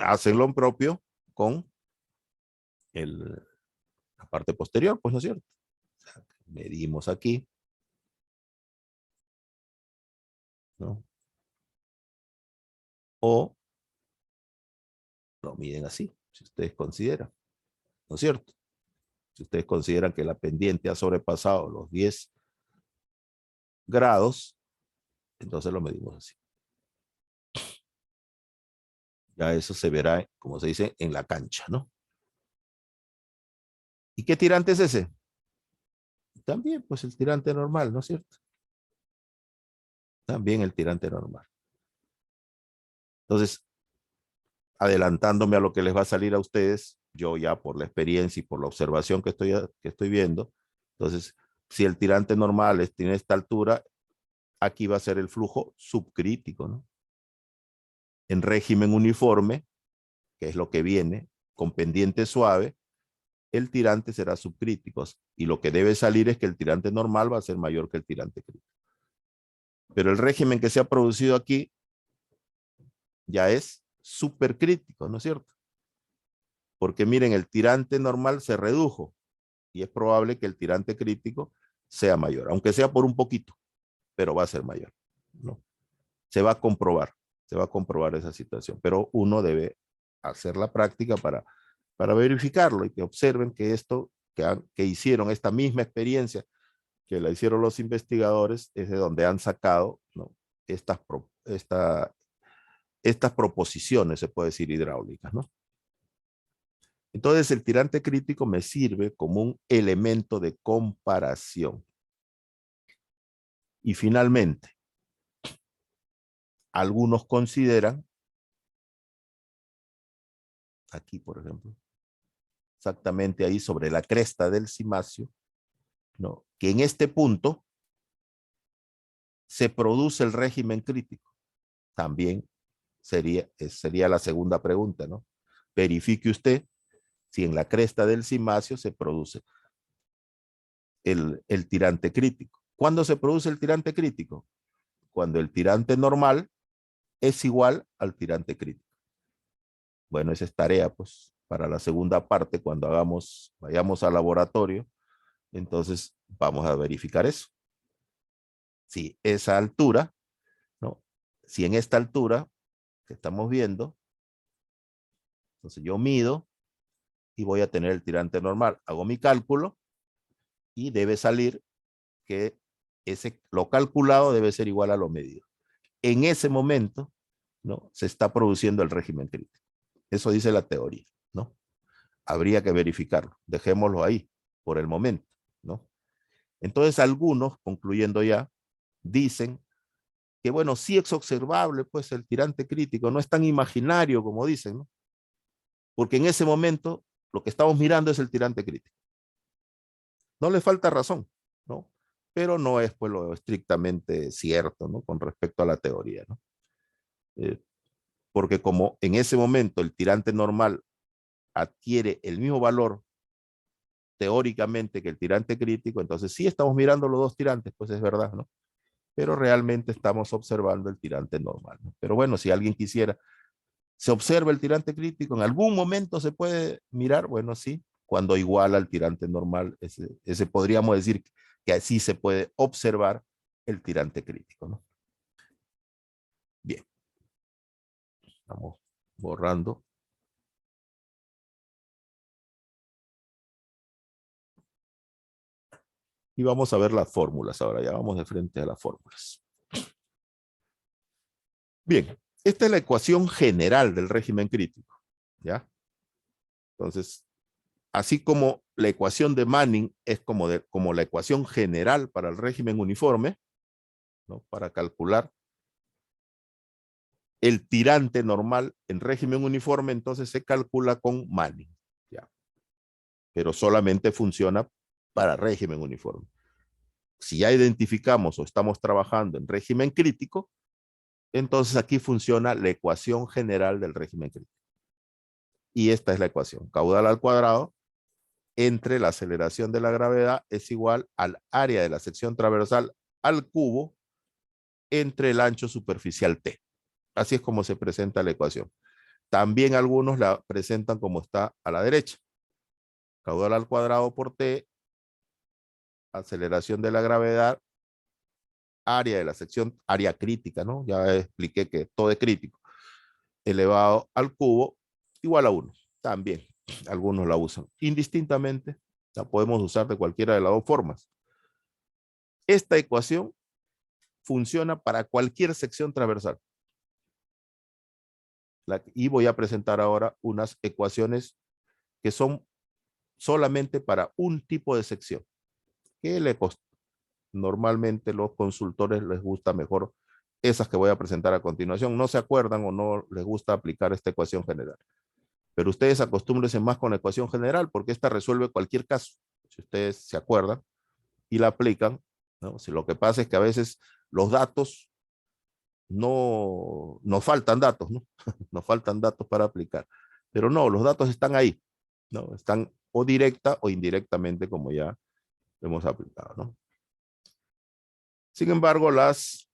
hacen lo propio con la parte posterior, pues, ¿no es cierto? O sea, medimos aquí, ¿no? O lo miden así, si ustedes consideran, ¿no es cierto? Si ustedes consideran que la pendiente ha sobrepasado los 10 grados, entonces lo medimos así. Ya eso se verá, como se dice, en la cancha, ¿no? ¿Y qué tirante es ese? También, pues el tirante normal, ¿no es cierto? También el tirante normal. Entonces, adelantándome a lo que les va a salir a ustedes, yo ya por la experiencia y por la observación que estoy viendo, entonces, si el tirante normal tiene esta altura, aquí va a ser el flujo subcrítico, ¿no? En régimen uniforme, que es lo que viene, con pendiente suave, el tirante será subcrítico. Y lo que debe salir es que el tirante normal va a ser mayor que el tirante crítico. Pero el régimen que se ha producido aquí ya es supercrítico, ¿no es cierto? Porque miren, el tirante normal se redujo y es probable que el tirante crítico sea mayor, aunque sea por un poquito, pero va a ser mayor, ¿no? Se va a comprobar esa situación, pero uno debe hacer la práctica para verificarlo y que observen que esto que hicieron esta misma experiencia que la hicieron los investigadores es de donde han sacado, ¿no? Estas proposiciones, se puede decir, hidráulicas, ¿no? Entonces el tirante crítico me sirve como un elemento de comparación. Y finalmente, algunos consideran, aquí por ejemplo, exactamente ahí sobre la cresta del cimacio, ¿no? Que en este punto se produce el régimen crítico. También sería la segunda pregunta, ¿no? Verifique usted si en la cresta del cimacio se produce el tirante crítico. ¿Cuándo se produce el tirante crítico? Cuando el tirante normal es igual al tirante crítico. Bueno, esa es tarea, pues, para la segunda parte, cuando vayamos al laboratorio, entonces vamos a verificar eso. Si esa altura, ¿no? Si en esta altura que estamos viendo, entonces yo mido y voy a tener el tirante normal. Hago mi cálculo y debe salir que lo calculado debe ser igual a lo medido. en ese momento, ¿no?, se está produciendo el régimen crítico. Eso dice la teoría, ¿no? Habría que verificarlo. Dejémoslo ahí por el momento, ¿no? Entonces algunos, concluyendo ya, dicen que bueno, sí es observable pues el tirante crítico, no es tan imaginario como dicen, ¿no? Porque en ese momento lo que estamos mirando es el tirante crítico. No le falta razón, ¿no? Pero no es pues lo estrictamente cierto, ¿no?, con respecto a la teoría, ¿no? Porque como en ese momento el tirante normal adquiere el mismo valor teóricamente que el tirante crítico, entonces sí estamos mirando los dos tirantes, pues es verdad, ¿no? Pero realmente estamos observando el tirante normal, ¿no? Pero bueno, si alguien quisiera, se observa el tirante crítico, en algún momento se puede mirar, bueno, sí, cuando iguala al tirante normal, ese podríamos decir que así se puede observar el tirante crítico, ¿no? Bien, estamos borrando. Y vamos a ver las fórmulas ahora, ya vamos de frente a las fórmulas. Bien, esta es la ecuación general del régimen crítico, ¿ya? Entonces, así como la ecuación de Manning es como la ecuación general para el régimen uniforme, ¿no?, para calcular el tirante normal en régimen uniforme, entonces se calcula con Manning, ¿ya? Pero solamente funciona para régimen uniforme. Si ya identificamos o estamos trabajando en régimen crítico, entonces aquí funciona la ecuación general del régimen crítico. Y esta es la ecuación. Caudal al cuadrado entre la aceleración de la gravedad es igual al área de la sección transversal al cubo entre el ancho superficial T. Así es como se presenta la ecuación. También algunos la presentan como está a la derecha. Caudal al cuadrado por T, aceleración de la gravedad, área de la sección, área crítica, ¿no? Ya expliqué que todo es crítico. Elevado al cubo igual a 1. También algunos la usan. Indistintamente, la podemos usar de cualquiera de las dos formas. Esta ecuación funciona para cualquier sección transversal. Y voy a presentar ahora unas ecuaciones que son solamente para un tipo de sección. Que normalmente los consultores les gusta mejor esas que voy a presentar a continuación. No se acuerdan o no les gusta aplicar esta ecuación general. Pero ustedes acostúmbrense más con la ecuación general porque esta resuelve cualquier caso. Si ustedes se acuerdan y la aplican, ¿no? Si lo que pasa es que a veces los datos nos faltan datos, ¿no? Nos faltan datos para aplicar. Pero no, los datos están ahí, ¿no? Están o directa o indirectamente como ya hemos aplicado, ¿no? Sin embargo, las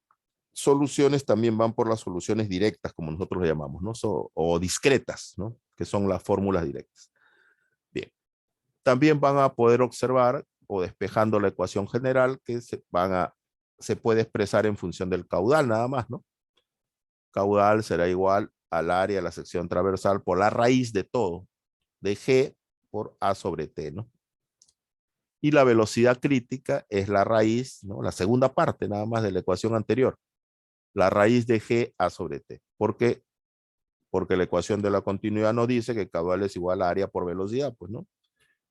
soluciones también van por las soluciones directas, como nosotros le llamamos, ¿no? O discretas, ¿no? Que son las fórmulas directas. Bien. También van a poder observar, o despejando la ecuación general, que se puede expresar en función del caudal nada más, ¿no? Caudal será igual al área de la sección transversal por la raíz de todo, de G por A sobre T, ¿no? Y la velocidad crítica es la raíz, ¿no?, la segunda parte nada más de la ecuación anterior, la raíz de G A sobre T. ¿Por qué? Porque la ecuación de la continuidad nos dice que caudal es igual a área por velocidad, pues, ¿no?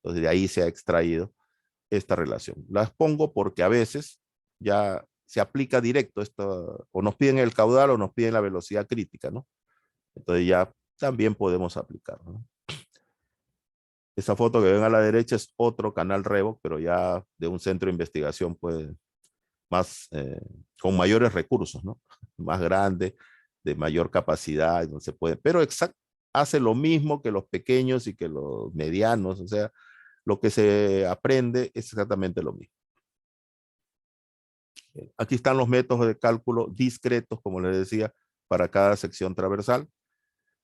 Entonces de ahí se ha extraído esta relación. Las pongo porque a veces ya se aplica directo esto, o nos piden el caudal o nos piden la velocidad crítica, ¿no? Entonces ya también podemos aplicarlo, ¿no? Esa foto que ven a la derecha es otro canal Revo, pero ya de un centro de investigación, pues, más, con mayores recursos, ¿no? Más grande, de mayor capacidad, no se puede, pero hace lo mismo que los pequeños y que los medianos, o sea, lo que se aprende es exactamente lo mismo. Aquí están los métodos de cálculo discretos, como les decía, para cada sección transversal.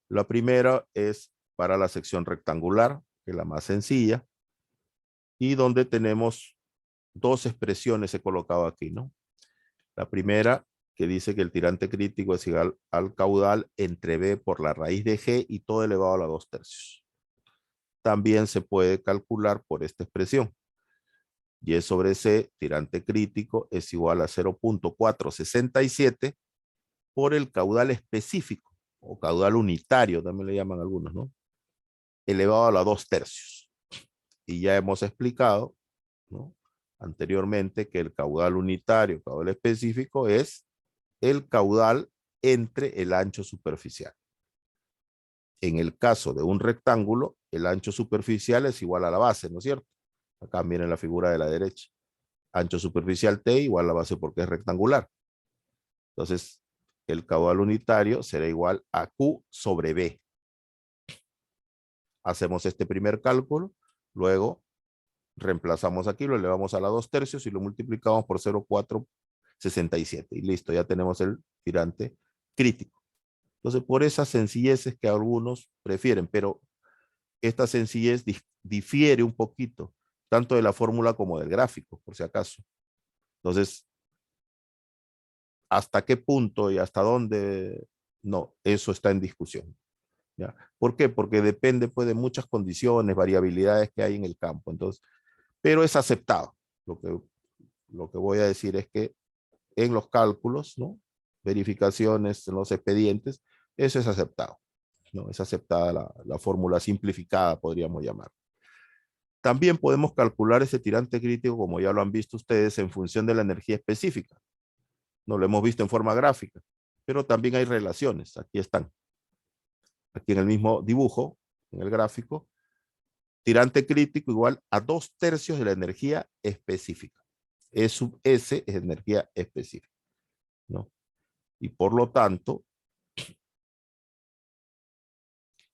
La primera es para la sección rectangular, que es la más sencilla, y donde tenemos dos expresiones he colocado aquí, ¿no? La primera, que dice que el tirante crítico es igual al caudal entre B por la raíz de G y todo elevado a la 2/3. También se puede calcular por esta expresión. Y sobre C, tirante crítico, es igual a 0.467 por el caudal específico, o caudal unitario, también le llaman algunos, ¿no? Elevado a la 2/3. Y ya hemos explicado, ¿no?, anteriormente, que el caudal unitario, caudal específico, es el caudal entre el ancho superficial. En el caso de un rectángulo, el ancho superficial es igual a la base, ¿no es cierto? Acá miren la figura de la derecha. Ancho superficial T igual a la base porque es rectangular. Entonces, el caudal unitario será igual a Q sobre B. Hacemos este primer cálculo, luego reemplazamos aquí, lo elevamos a la 2/3 y lo multiplicamos por 0,467. Y listo, ya tenemos el tirante crítico. Entonces, por esas sencilleces que algunos prefieren, pero esta sencillez difiere un poquito, tanto de la fórmula como del gráfico, por si acaso. Entonces, ¿hasta qué punto y hasta dónde? No, eso está en discusión, ¿ya? ¿Por qué? Porque depende, pues, de muchas condiciones, variabilidades que hay en el campo. Entonces, pero es aceptado. Lo que voy a decir es que en los cálculos, ¿no?, verificaciones, en los expedientes, eso es aceptado, ¿no? Es aceptada la fórmula simplificada, podríamos llamar. También podemos calcular ese tirante crítico, como ya lo han visto ustedes, en función de la energía específica. No lo hemos visto en forma gráfica, pero también hay relaciones. Aquí están. Aquí en el mismo dibujo, en el gráfico, tirante crítico igual a 2/3 de la energía específica. E sub S es energía específica, ¿no? Y por lo tanto,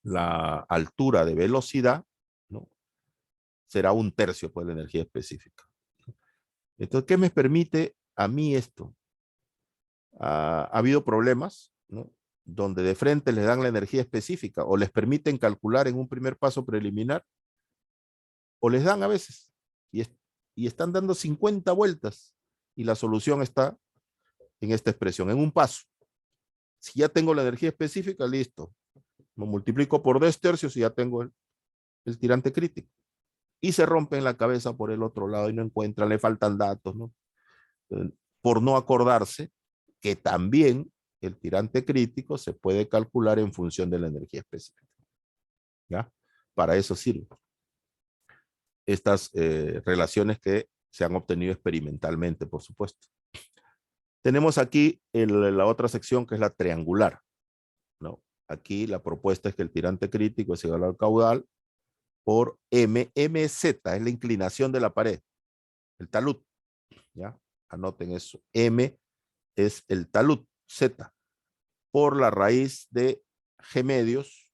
la altura de velocidad, ¿no?, será 1/3 pues, de la energía específica. Entonces, ¿qué me permite a mí esto? Ha habido problemas, ¿no?, donde de frente les dan la energía específica o les permiten calcular en un primer paso preliminar, o les dan a veces y están dando 50 vueltas y la solución está en esta expresión, en un paso. Si ya tengo la energía específica, listo. Lo multiplico por 2/3 y ya tengo el tirante crítico. Y se rompen la cabeza por el otro lado y no encuentran, le faltan datos, ¿no? Por no acordarse que también el tirante crítico se puede calcular en función de la energía específica, ¿ya? Para eso sirven estas relaciones que se han obtenido experimentalmente, por supuesto. Tenemos aquí la otra sección, que es la triangular, ¿no? Aquí la propuesta es que el tirante crítico es igual al caudal por MZ, es la inclinación de la pared, el talud, ¿ya? Anoten eso. M es el talud, Z, por la raíz de G medios,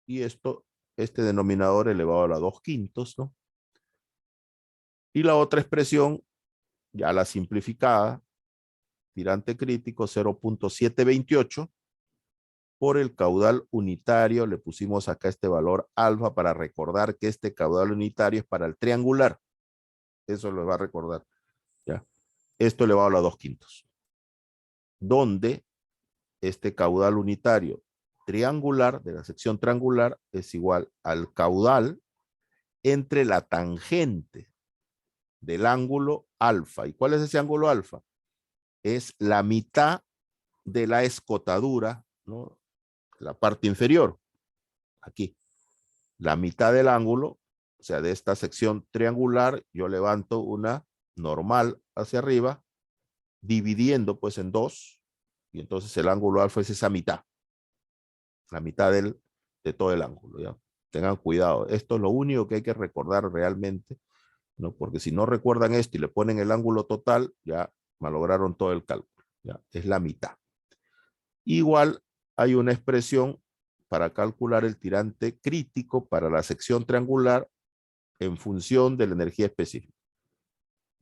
y este denominador elevado a la 2/5, ¿no? Y la otra expresión, ya la simplificada, tirante crítico 0,728 por el caudal unitario. Le pusimos acá este valor alfa para recordar que este caudal unitario es para el triangular. Eso lo va a recordar, ¿ya? Esto elevado a la 2/5, donde este caudal unitario triangular de la sección triangular es igual al caudal entre la tangente del ángulo alfa. ¿Y cuál es ese ángulo alfa? Es la mitad de la escotadura, ¿no?, la parte inferior, aquí. La mitad del ángulo, o sea, de esta sección triangular, yo levanto una normal hacia arriba, dividiendo pues en 2, y entonces el ángulo alfa es esa mitad, la mitad de todo el ángulo, ¿ya? Tengan cuidado, esto es lo único que hay que recordar realmente, ¿no? Porque si no recuerdan esto y le ponen el ángulo total, ya malograron todo el cálculo, ¿ya? Es la mitad. Igual hay una expresión para calcular el tirante crítico para la sección triangular en función de la energía específica.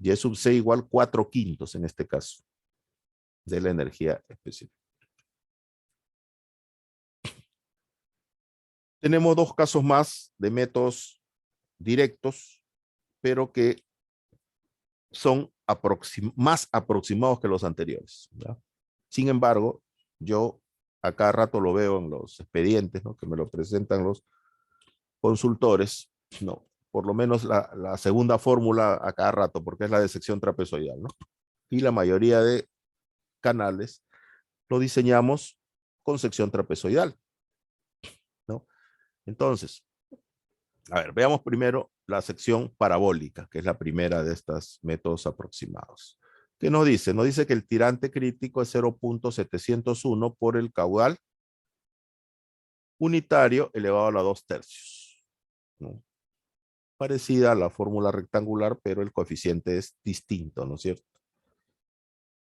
Y es sub C igual 4/5 en este caso, de la energía específica. Tenemos dos casos más de métodos directos, pero que son más aproximados que los anteriores, ¿ya? Sin embargo, yo a cada rato lo veo en los expedientes, ¿no?, que me lo presentan los consultores, ¿no? Por lo menos la segunda fórmula a cada rato, porque es la de sección trapezoidal, ¿no? Y la mayoría de canales lo diseñamos con sección trapezoidal, ¿no? Entonces, a ver, veamos primero la sección parabólica, que es la primera de estos métodos aproximados. ¿Qué nos dice? Nos dice que el tirante crítico es 0.701 por el caudal unitario elevado a la 2/3, ¿no? Parecida a la fórmula rectangular, pero el coeficiente es distinto, ¿no es cierto?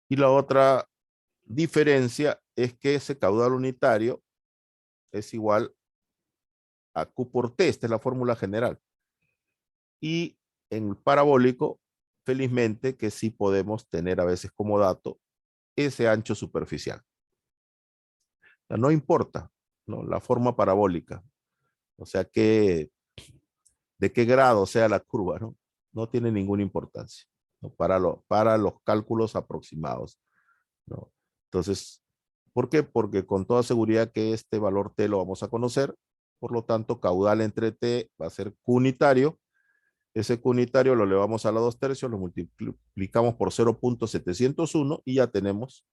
Y la otra diferencia es que ese caudal unitario es igual a Q por T, esta es la fórmula general. Y en el parabólico, felizmente que sí podemos tener a veces como dato ese ancho superficial. O sea, no importa, ¿no? La forma parabólica, o sea que de qué grado sea la curva, ¿no? No tiene ninguna importancia, ¿no? Para los cálculos aproximados, ¿no? Entonces, ¿por qué? Porque con toda seguridad que este valor T lo vamos a conocer, por lo tanto, caudal entre T va a ser Q unitario. Ese Q unitario lo elevamos a la 2/3, lo multiplicamos por 0.701 y ya tenemos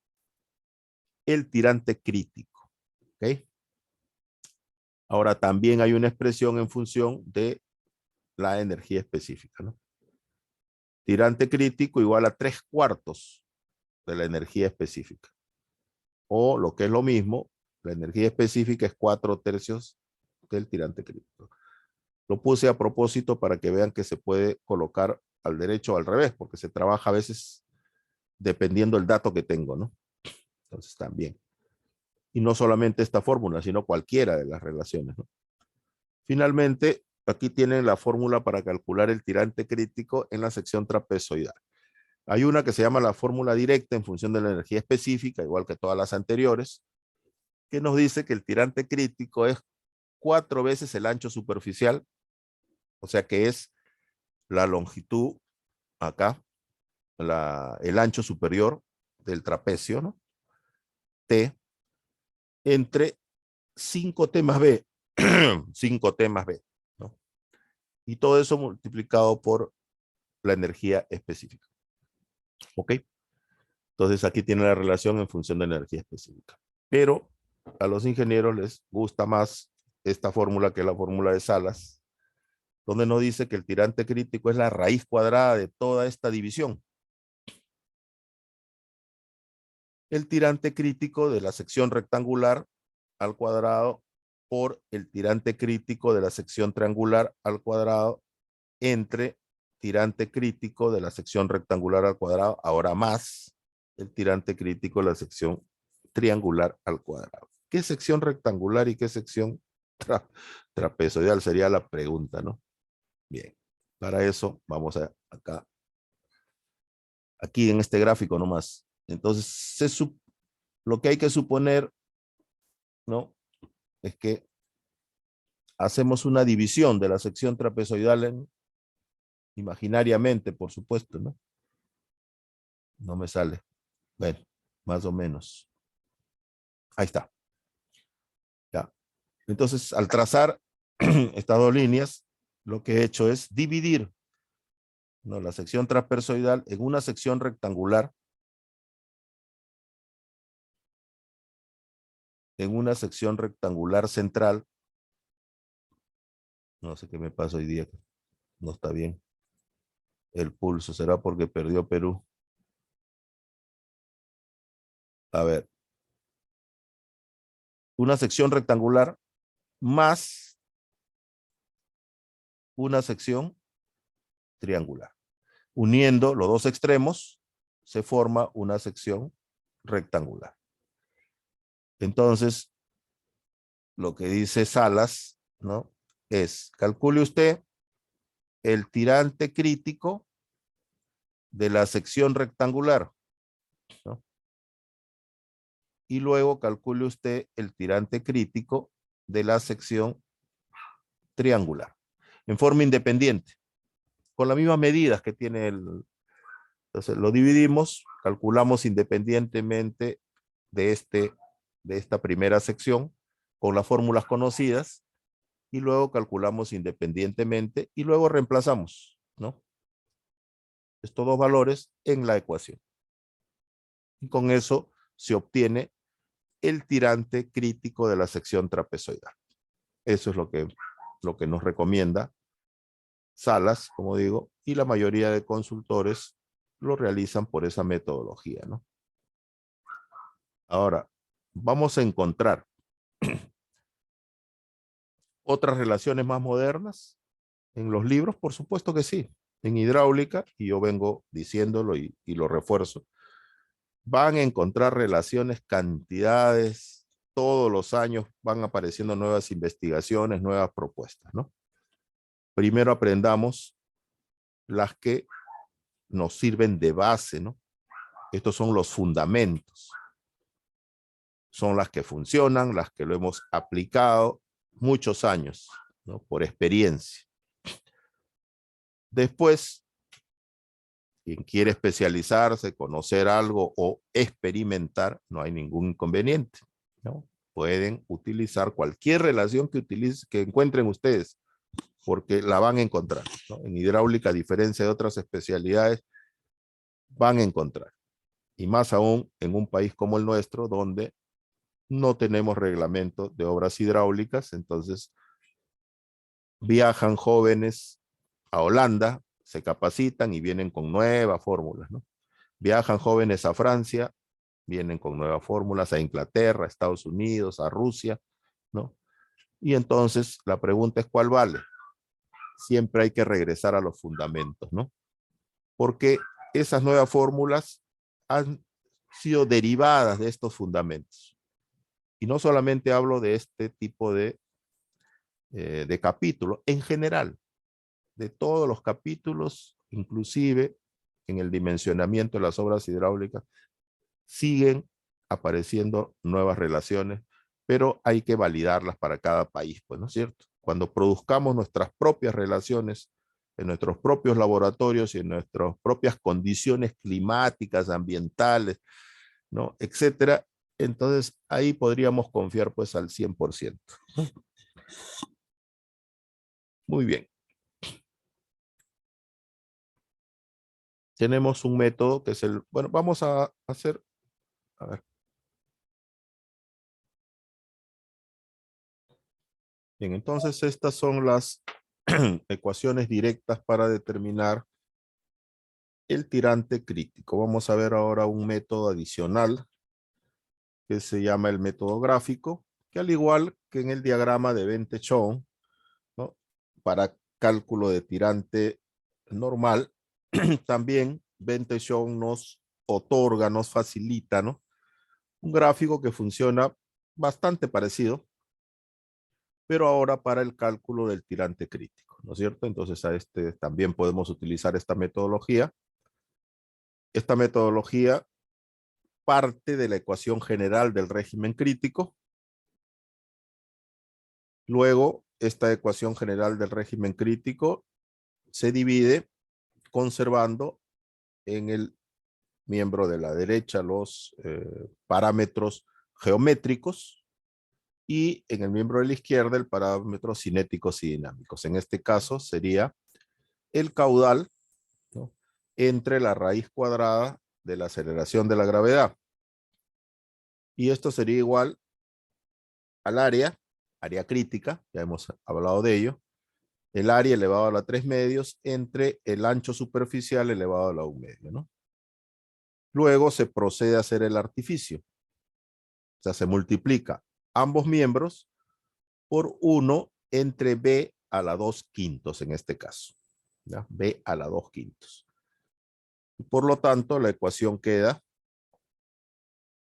el tirante crítico, ¿ok? Ahora también hay una expresión en función de la energía específica, ¿no? Tirante crítico igual a 3/4 de la energía específica. O lo que es lo mismo, la energía específica es 4/3 del tirante crítico. Lo puse a propósito para que vean que se puede colocar al derecho o al revés, porque se trabaja a veces dependiendo del dato que tengo, ¿no? Entonces también. Y no solamente esta fórmula, sino cualquiera de las relaciones, ¿no? Finalmente, aquí tienen la fórmula para calcular el tirante crítico en la sección trapezoidal. Hay una que se llama la fórmula directa en función de la energía específica, igual que todas las anteriores, que nos dice que el tirante crítico es 4 veces el ancho superficial, o sea que es la longitud acá, el ancho superior del trapecio, ¿no? T, entre 5T más B, 5T más B, ¿no? Y todo eso multiplicado por la energía específica. ¿Ok? Entonces aquí tiene la relación en función de la energía específica. Pero a los ingenieros les gusta más esta fórmula que la fórmula de Salas, donde nos dice que el tirante crítico es la raíz cuadrada de toda esta división. El tirante crítico de la sección rectangular al cuadrado por el tirante crítico de la sección triangular al cuadrado entre tirante crítico de la sección rectangular al cuadrado, ahora más el tirante crítico de la sección triangular al cuadrado. ¿Qué sección rectangular y qué sección trapezoidal? Sería la pregunta, ¿no? Bien, para eso vamos a acá, aquí en este gráfico nomás. Entonces, lo que hay que suponer, ¿no? Es que hacemos una división de la sección trapezoidal imaginariamente, por supuesto, ¿no? No me sale. Bueno, más o menos. Ahí está. Ya. Entonces, al trazar estas dos líneas, lo que he hecho es dividir, ¿no?, la sección trapezoidal en una sección rectangular, central. No sé qué me pasa hoy día, no está bien. El pulso, ¿será porque perdió Perú? A ver, una sección rectangular más una sección triangular. Uniendo los dos extremos, se forma una sección rectangular. Entonces, lo que dice Salas, ¿no?, es, calcule usted el tirante crítico de la sección rectangular, ¿no?, y luego calcule usted el tirante crítico de la sección triangular, en forma independiente, con las mismas medidas que tiene entonces lo dividimos, calculamos independientemente de esta primera sección, con las fórmulas conocidas, y luego calculamos independientemente, y luego reemplazamos, ¿no?, estos dos valores en la ecuación. Y con eso se obtiene el tirante crítico de la sección trapezoidal. Eso es lo que nos recomienda Salas, como digo, y la mayoría de consultores lo realizan por esa metodología, ¿no? Ahora, vamos a encontrar otras relaciones más modernas en los libros, por supuesto que sí. En hidráulica, y yo vengo diciéndolo y lo refuerzo, van a encontrar relaciones, cantidades, todos los años van apareciendo nuevas investigaciones, nuevas propuestas, ¿no? Primero aprendamos las que nos sirven de base, ¿no? Estos son los fundamentos. Son las que funcionan, las que lo hemos aplicado muchos años, ¿no? Por experiencia. Después, quien quiere especializarse, conocer algo o experimentar, no hay ningún inconveniente, ¿no? Pueden utilizar cualquier relación que encuentren ustedes, porque la van a encontrar, ¿no? En hidráulica, a diferencia de otras especialidades, van a encontrar. Y más aún en un país como el nuestro, donde no tenemos reglamento de obras hidráulicas, entonces viajan jóvenes a Holanda, se capacitan y vienen con nuevas fórmulas, ¿no? Viajan jóvenes a Francia, vienen con nuevas fórmulas, a Inglaterra, a Estados Unidos, a Rusia, ¿no? Y entonces la pregunta es, ¿cuál vale? Siempre hay que regresar a los fundamentos, ¿no? Porque esas nuevas fórmulas han sido derivadas de estos fundamentos. Y no solamente hablo de este tipo de capítulo, en general, de todos los capítulos, inclusive en el dimensionamiento de las obras hidráulicas, siguen apareciendo nuevas relaciones, pero hay que validarlas para cada país, pues, ¿no es cierto? Cuando produzcamos nuestras propias relaciones en nuestros propios laboratorios y en nuestras propias condiciones climáticas, ambientales, ¿no? Etcétera, entonces ahí podríamos confiar pues al 100%. Muy bien. Tenemos un método que es el, bueno, vamos a hacer, a ver. Bien, entonces estas son las ecuaciones directas para determinar el tirante crítico. Vamos a ver ahora un método adicional que se llama el método gráfico, que al igual que en el diagrama de Ventechon, ¿no? Para cálculo de tirante normal, también Ventechon nos otorga, nos facilita, ¿no? Un gráfico que funciona bastante parecido, pero ahora para el cálculo del tirante crítico, ¿no es cierto? Entonces a este también podemos utilizar esta metodología. Esta metodología parte de la ecuación general del régimen crítico. Luego, esta ecuación general del régimen crítico se divide conservando en el miembro de la derecha los parámetros geométricos y en el miembro de la izquierda el parámetros cinéticos y dinámicos. En este caso sería el caudal, ¿no? Entre la raíz cuadrada de la aceleración de la gravedad. Y esto sería igual al área crítica, ya hemos hablado de ello, el área elevado a la 3 medios entre el ancho superficial elevado a la 1 medio, ¿no? Luego se procede a hacer el artificio. O sea, se multiplica ambos miembros por 1 entre b a la 2 quintos en este caso, ¿ya? B a la 2 quintos. Y por lo tanto, la ecuación queda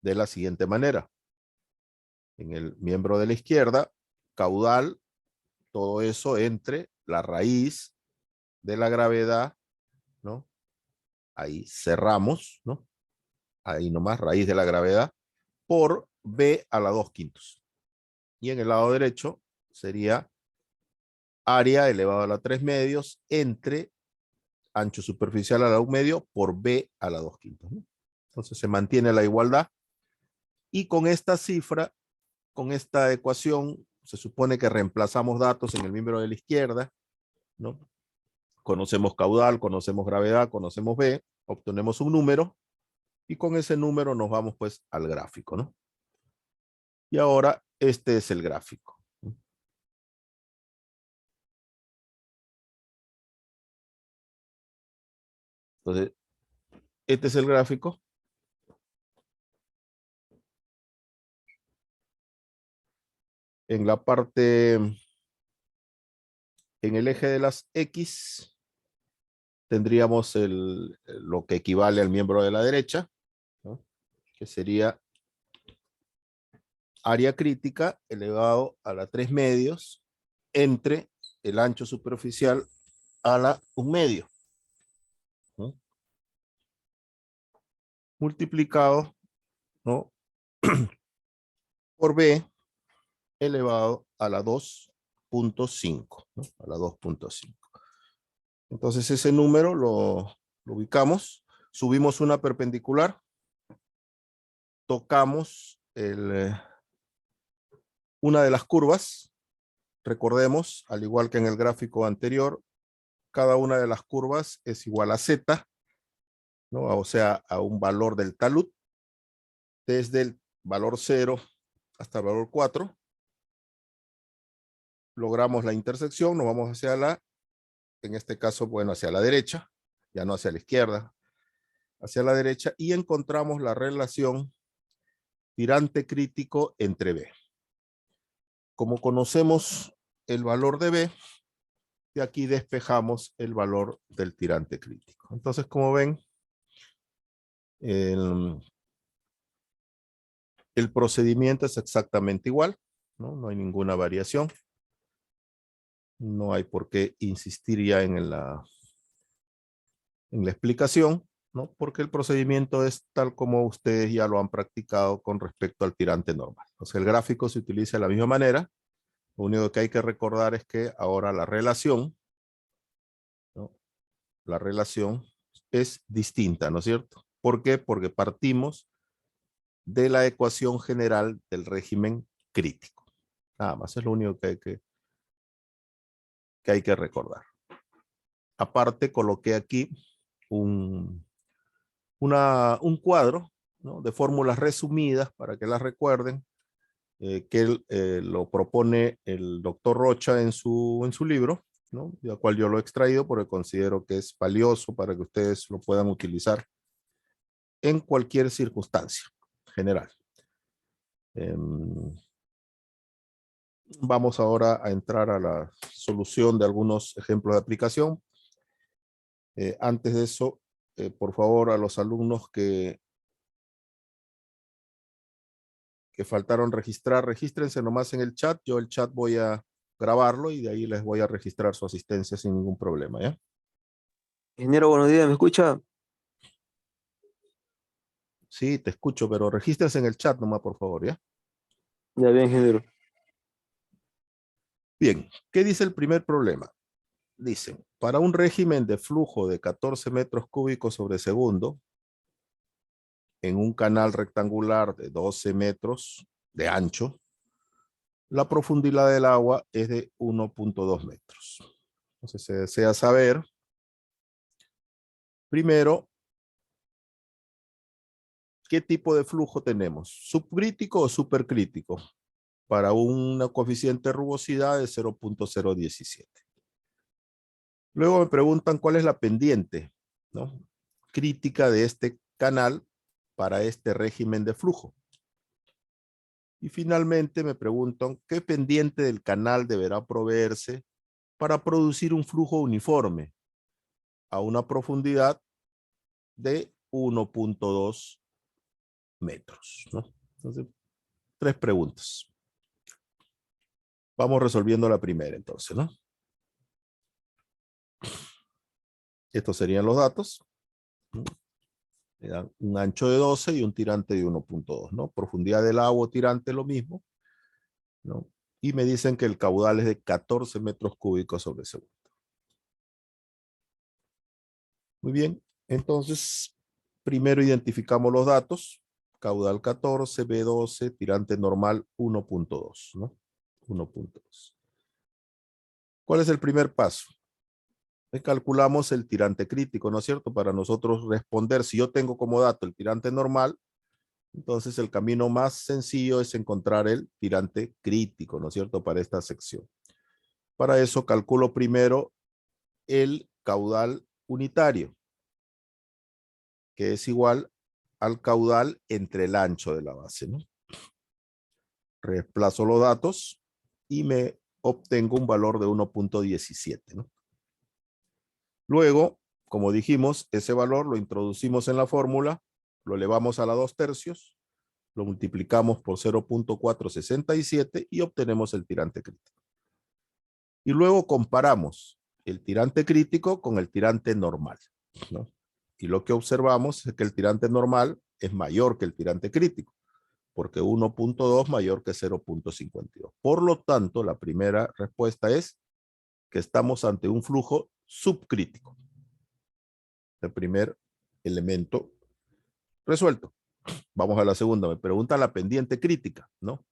de la siguiente manera. En el miembro de la izquierda, caudal, todo eso entre la raíz de la gravedad, ¿no? Ahí cerramos, ¿no? Ahí nomás, raíz de la gravedad, por b a la 2 quintos. Y en el lado derecho sería área elevado a la 3 medios entre ancho superficial a la 1 medio por b a la 2 quintos, ¿no? Entonces se mantiene la igualdad. Y con esta cifra, con esta ecuación, se supone que reemplazamos datos en el miembro de la izquierda, ¿no? Conocemos caudal, conocemos gravedad, conocemos b, obtenemos un número y con ese número nos vamos pues al gráfico, ¿no? Y ahora este es el gráfico. Entonces, este es el gráfico. En la parte, en el eje de las X, tendríamos lo que equivale al miembro de la derecha, ¿no? Que sería área crítica elevado a la 3 medios entre el ancho superficial a la 1 medio, ¿no? Multiplicado, ¿no? por B elevado a la 2.5, ¿no? A la 2.5. Entonces ese número lo ubicamos, subimos una perpendicular, tocamos una de las curvas. Recordemos, al igual que en el gráfico anterior, cada una de las curvas es igual a Z, ¿no? O sea, a un valor del talud, desde el valor 0 hasta el valor 4. Logramos la intersección, nos vamos hacia en este caso, bueno, hacia la derecha, ya no hacia la izquierda, hacia la derecha, y encontramos la relación tirante crítico entre B. Como conocemos el valor de B, de aquí despejamos el valor del tirante crítico. Entonces, como ven, el procedimiento es exactamente igual, ¿no? No hay ninguna variación. No hay por qué insistir ya en la explicación, ¿no? Porque el procedimiento es tal como ustedes ya lo han practicado con respecto al tirante normal. O sea, el gráfico se utiliza de la misma manera. Lo único que hay que recordar es que ahora la relación, ¿no? La relación es distinta, ¿no es cierto? ¿Por qué? Porque partimos de la ecuación general del régimen crítico. Nada más, es lo único que hay que recordar. Aparte, coloqué aquí un cuadro, ¿no? De fórmulas resumidas para que las recuerden, que lo propone el doctor Rocha en su libro, ¿no? De cual yo lo he extraído porque considero que es valioso para que ustedes lo puedan utilizar en cualquier circunstancia general. Vamos ahora a entrar a la solución de algunos ejemplos de aplicación. Antes de eso, por favor, a los alumnos que faltaron registrar, regístrense nomás en el chat. Yo el chat voy a grabarlo y de ahí les voy a registrar su asistencia sin ningún problema, ¿ya?
Ingeniero, buenos días, ¿me escucha?
Sí, te escucho, pero regístrense en el chat nomás, por favor, ¿ya?
Ya bien, ingeniero.
Bien, ¿qué dice el primer problema? Dicen, para un régimen de flujo de 14 metros cúbicos sobre segundo, en un canal rectangular de 12 metros de ancho, la profundidad del agua es de 1.2 metros. Entonces se desea saber, primero, ¿qué tipo de flujo tenemos? ¿Subcrítico o supercrítico? Para una coeficiente de rugosidad de 0.017. Luego me preguntan cuál es la pendiente, ¿no? Crítica de este canal para este régimen de flujo. Y finalmente me preguntan qué pendiente del canal deberá proveerse para producir un flujo uniforme a una profundidad de 1.2 metros, ¿no? Entonces, 3 preguntas. Vamos resolviendo la primera entonces, ¿no? Estos serían los datos, ¿no? Un ancho de 12 y un tirante de 1.2, ¿no? Profundidad del agua, tirante, lo mismo, ¿no? Y me dicen que el caudal es de 14 metros cúbicos sobre segundo. Muy bien, entonces, primero identificamos los datos. Caudal 14, B12, tirante normal 1.2, ¿no? 1.2. ¿Cuál es el primer paso? Calculamos el tirante crítico, ¿no es cierto? Para nosotros responder, si yo tengo como dato el tirante normal, Entonces el camino más sencillo es encontrar el tirante crítico, ¿no es cierto?, para esta sección. Para eso calculo primero el caudal unitario, que es igual al caudal entre el ancho de la base, ¿no? Reemplazo los datos y me obtengo un valor de 1.17, ¿no? Luego, como dijimos, ese valor lo introducimos en la fórmula, lo elevamos a la 2/3, lo multiplicamos por 0.467 y obtenemos el tirante crítico. Y luego comparamos el tirante crítico con el tirante normal, ¿no? Y lo que observamos es que el tirante normal es mayor que el tirante crítico, porque 1.2 mayor que 0.52. Por lo tanto, la primera respuesta es que estamos ante un flujo subcrítico. El primer elemento resuelto. Vamos a la segunda. Me pregunta la pendiente crítica, ¿no?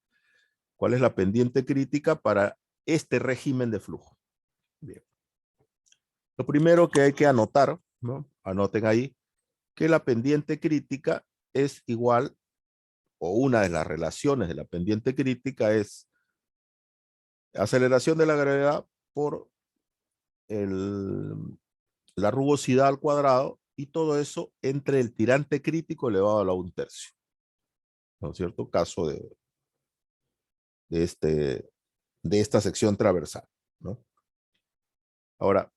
¿Cuál es la pendiente crítica para este régimen de flujo? Bien. Lo primero que hay que anotar, ¿no? Anoten ahí que la pendiente crítica es igual, o una de las relaciones de la pendiente crítica es aceleración de la gravedad por la rugosidad al cuadrado, y todo eso entre el tirante crítico elevado a la 1/3. ¿No es cierto? Caso de esta sección transversal, ¿no? Ahora,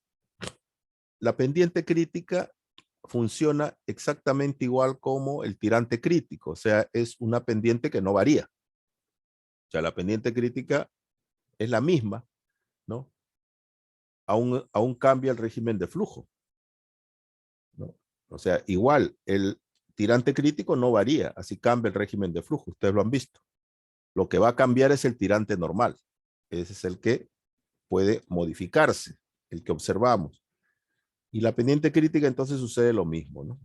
la pendiente crítica funciona exactamente igual como el tirante crítico, o sea, es una pendiente que no varía. O sea, la pendiente crítica es la misma, ¿no? Aún cambia el régimen de flujo, ¿no? O sea, igual, el tirante crítico no varía, así cambia el régimen de flujo, ustedes lo han visto. Lo que va a cambiar es el tirante normal. Ese es el que puede modificarse, el que observamos. Y la pendiente crítica entonces sucede lo mismo, ¿no?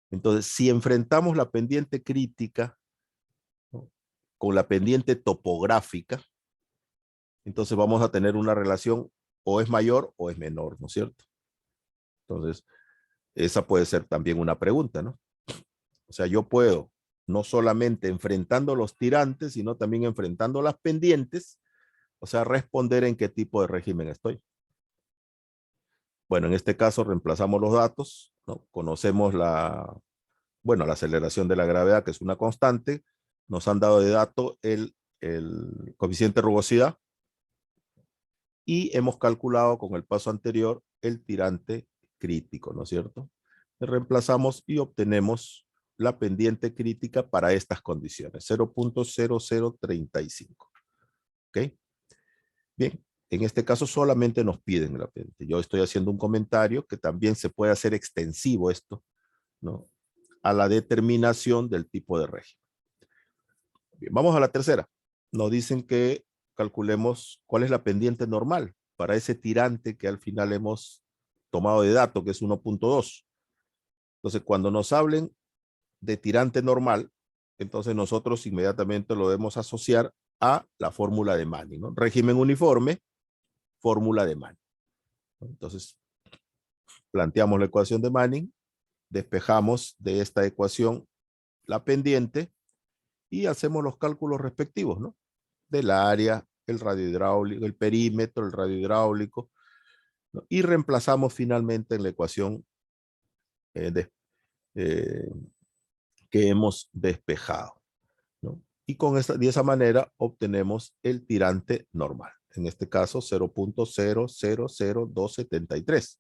Entonces, si enfrentamos la pendiente crítica, ¿no?, con la pendiente topográfica, entonces vamos a tener una relación o es mayor o es menor, ¿no es cierto? Entonces, esa puede ser también una pregunta, ¿no? O sea, yo puedo, no solamente enfrentando los tirantes, sino también enfrentando las pendientes, o sea, responder en qué tipo de régimen estoy. Bueno, en este caso reemplazamos los datos, ¿no? Conocemos la aceleración de la gravedad, que es una constante. Nos han dado de dato el coeficiente de rugosidad y hemos calculado con el paso anterior el tirante crítico, ¿no es cierto? Reemplazamos y obtenemos la pendiente crítica para estas condiciones, 0.0035. ¿Ok? Bien, en este caso solamente nos piden la pendiente. Yo estoy haciendo un comentario que también se puede hacer extensivo esto, ¿no?, a la determinación del tipo de régimen. Bien, vamos a la tercera. Nos dicen que calculemos cuál es la pendiente normal para ese tirante que al final hemos tomado de dato, que es 1.2. Entonces, cuando nos hablen de tirante normal, entonces nosotros inmediatamente lo debemos asociar a la fórmula de Manning, ¿no? Régimen uniforme, fórmula de Manning. Entonces, planteamos la ecuación de Manning, despejamos de esta ecuación la pendiente y hacemos los cálculos respectivos, ¿no?, del área, el radio hidráulico, el perímetro, el radio hidráulico, ¿no?, y reemplazamos finalmente en la ecuación eh, que hemos despejado, ¿no? Y de esa manera obtenemos el tirante normal. En este caso, 0.000273,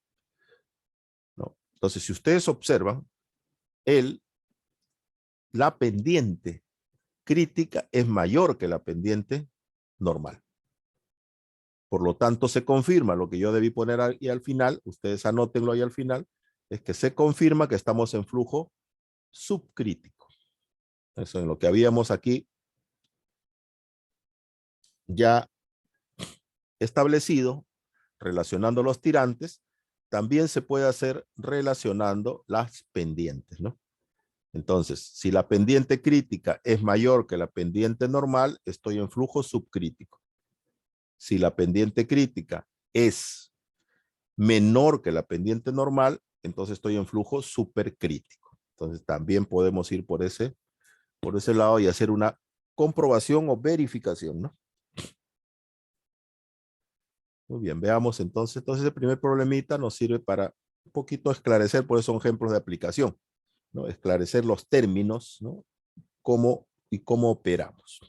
¿no? Entonces, si ustedes observan, la pendiente crítica es mayor que la pendiente normal. Por lo tanto, se confirma lo que yo debí poner ahí al final, ustedes anótenlo ahí al final, es que se confirma que estamos en flujo subcrítico. Eso es lo que habíamos aquí ya establecido, relacionando los tirantes. También se puede hacer relacionando las pendientes, ¿no? Entonces, si la pendiente crítica es mayor que la pendiente normal, estoy en flujo subcrítico. Si la pendiente crítica es menor que la pendiente normal, entonces estoy en flujo supercrítico. Entonces también podemos ir por ese por ese lado y hacer una comprobación o verificación, ¿no? Muy bien, veamos entonces. Entonces el primer problemita nos sirve para un poquito esclarecer, por eso son ejemplos de aplicación, ¿no? Esclarecer los términos, ¿no? Cómo y cómo operamos.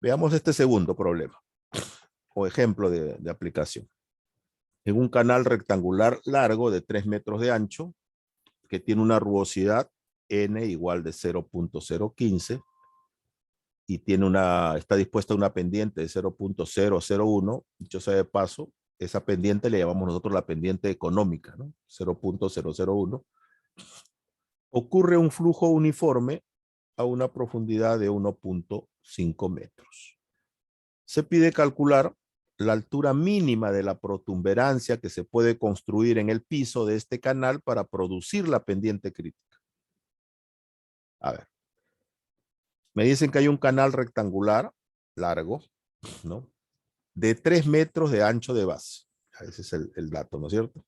Veamos este segundo problema o ejemplo de aplicación. En un canal rectangular largo de 3 metros de ancho, que tiene una rugosidad n igual de 0.015 y está dispuesta a una pendiente de 0.001, dicho sea de paso, esa pendiente le llamamos nosotros la pendiente económica, ¿no? 0.001. Ocurre un flujo uniforme a una profundidad de 1.5 metros. Se pide calcular la altura mínima de la protuberancia que se puede construir en el piso de este canal para producir la pendiente crítica. A ver, me dicen que hay un canal rectangular largo, ¿no? De 3 metros de ancho de base. Ese es el dato, ¿no es cierto?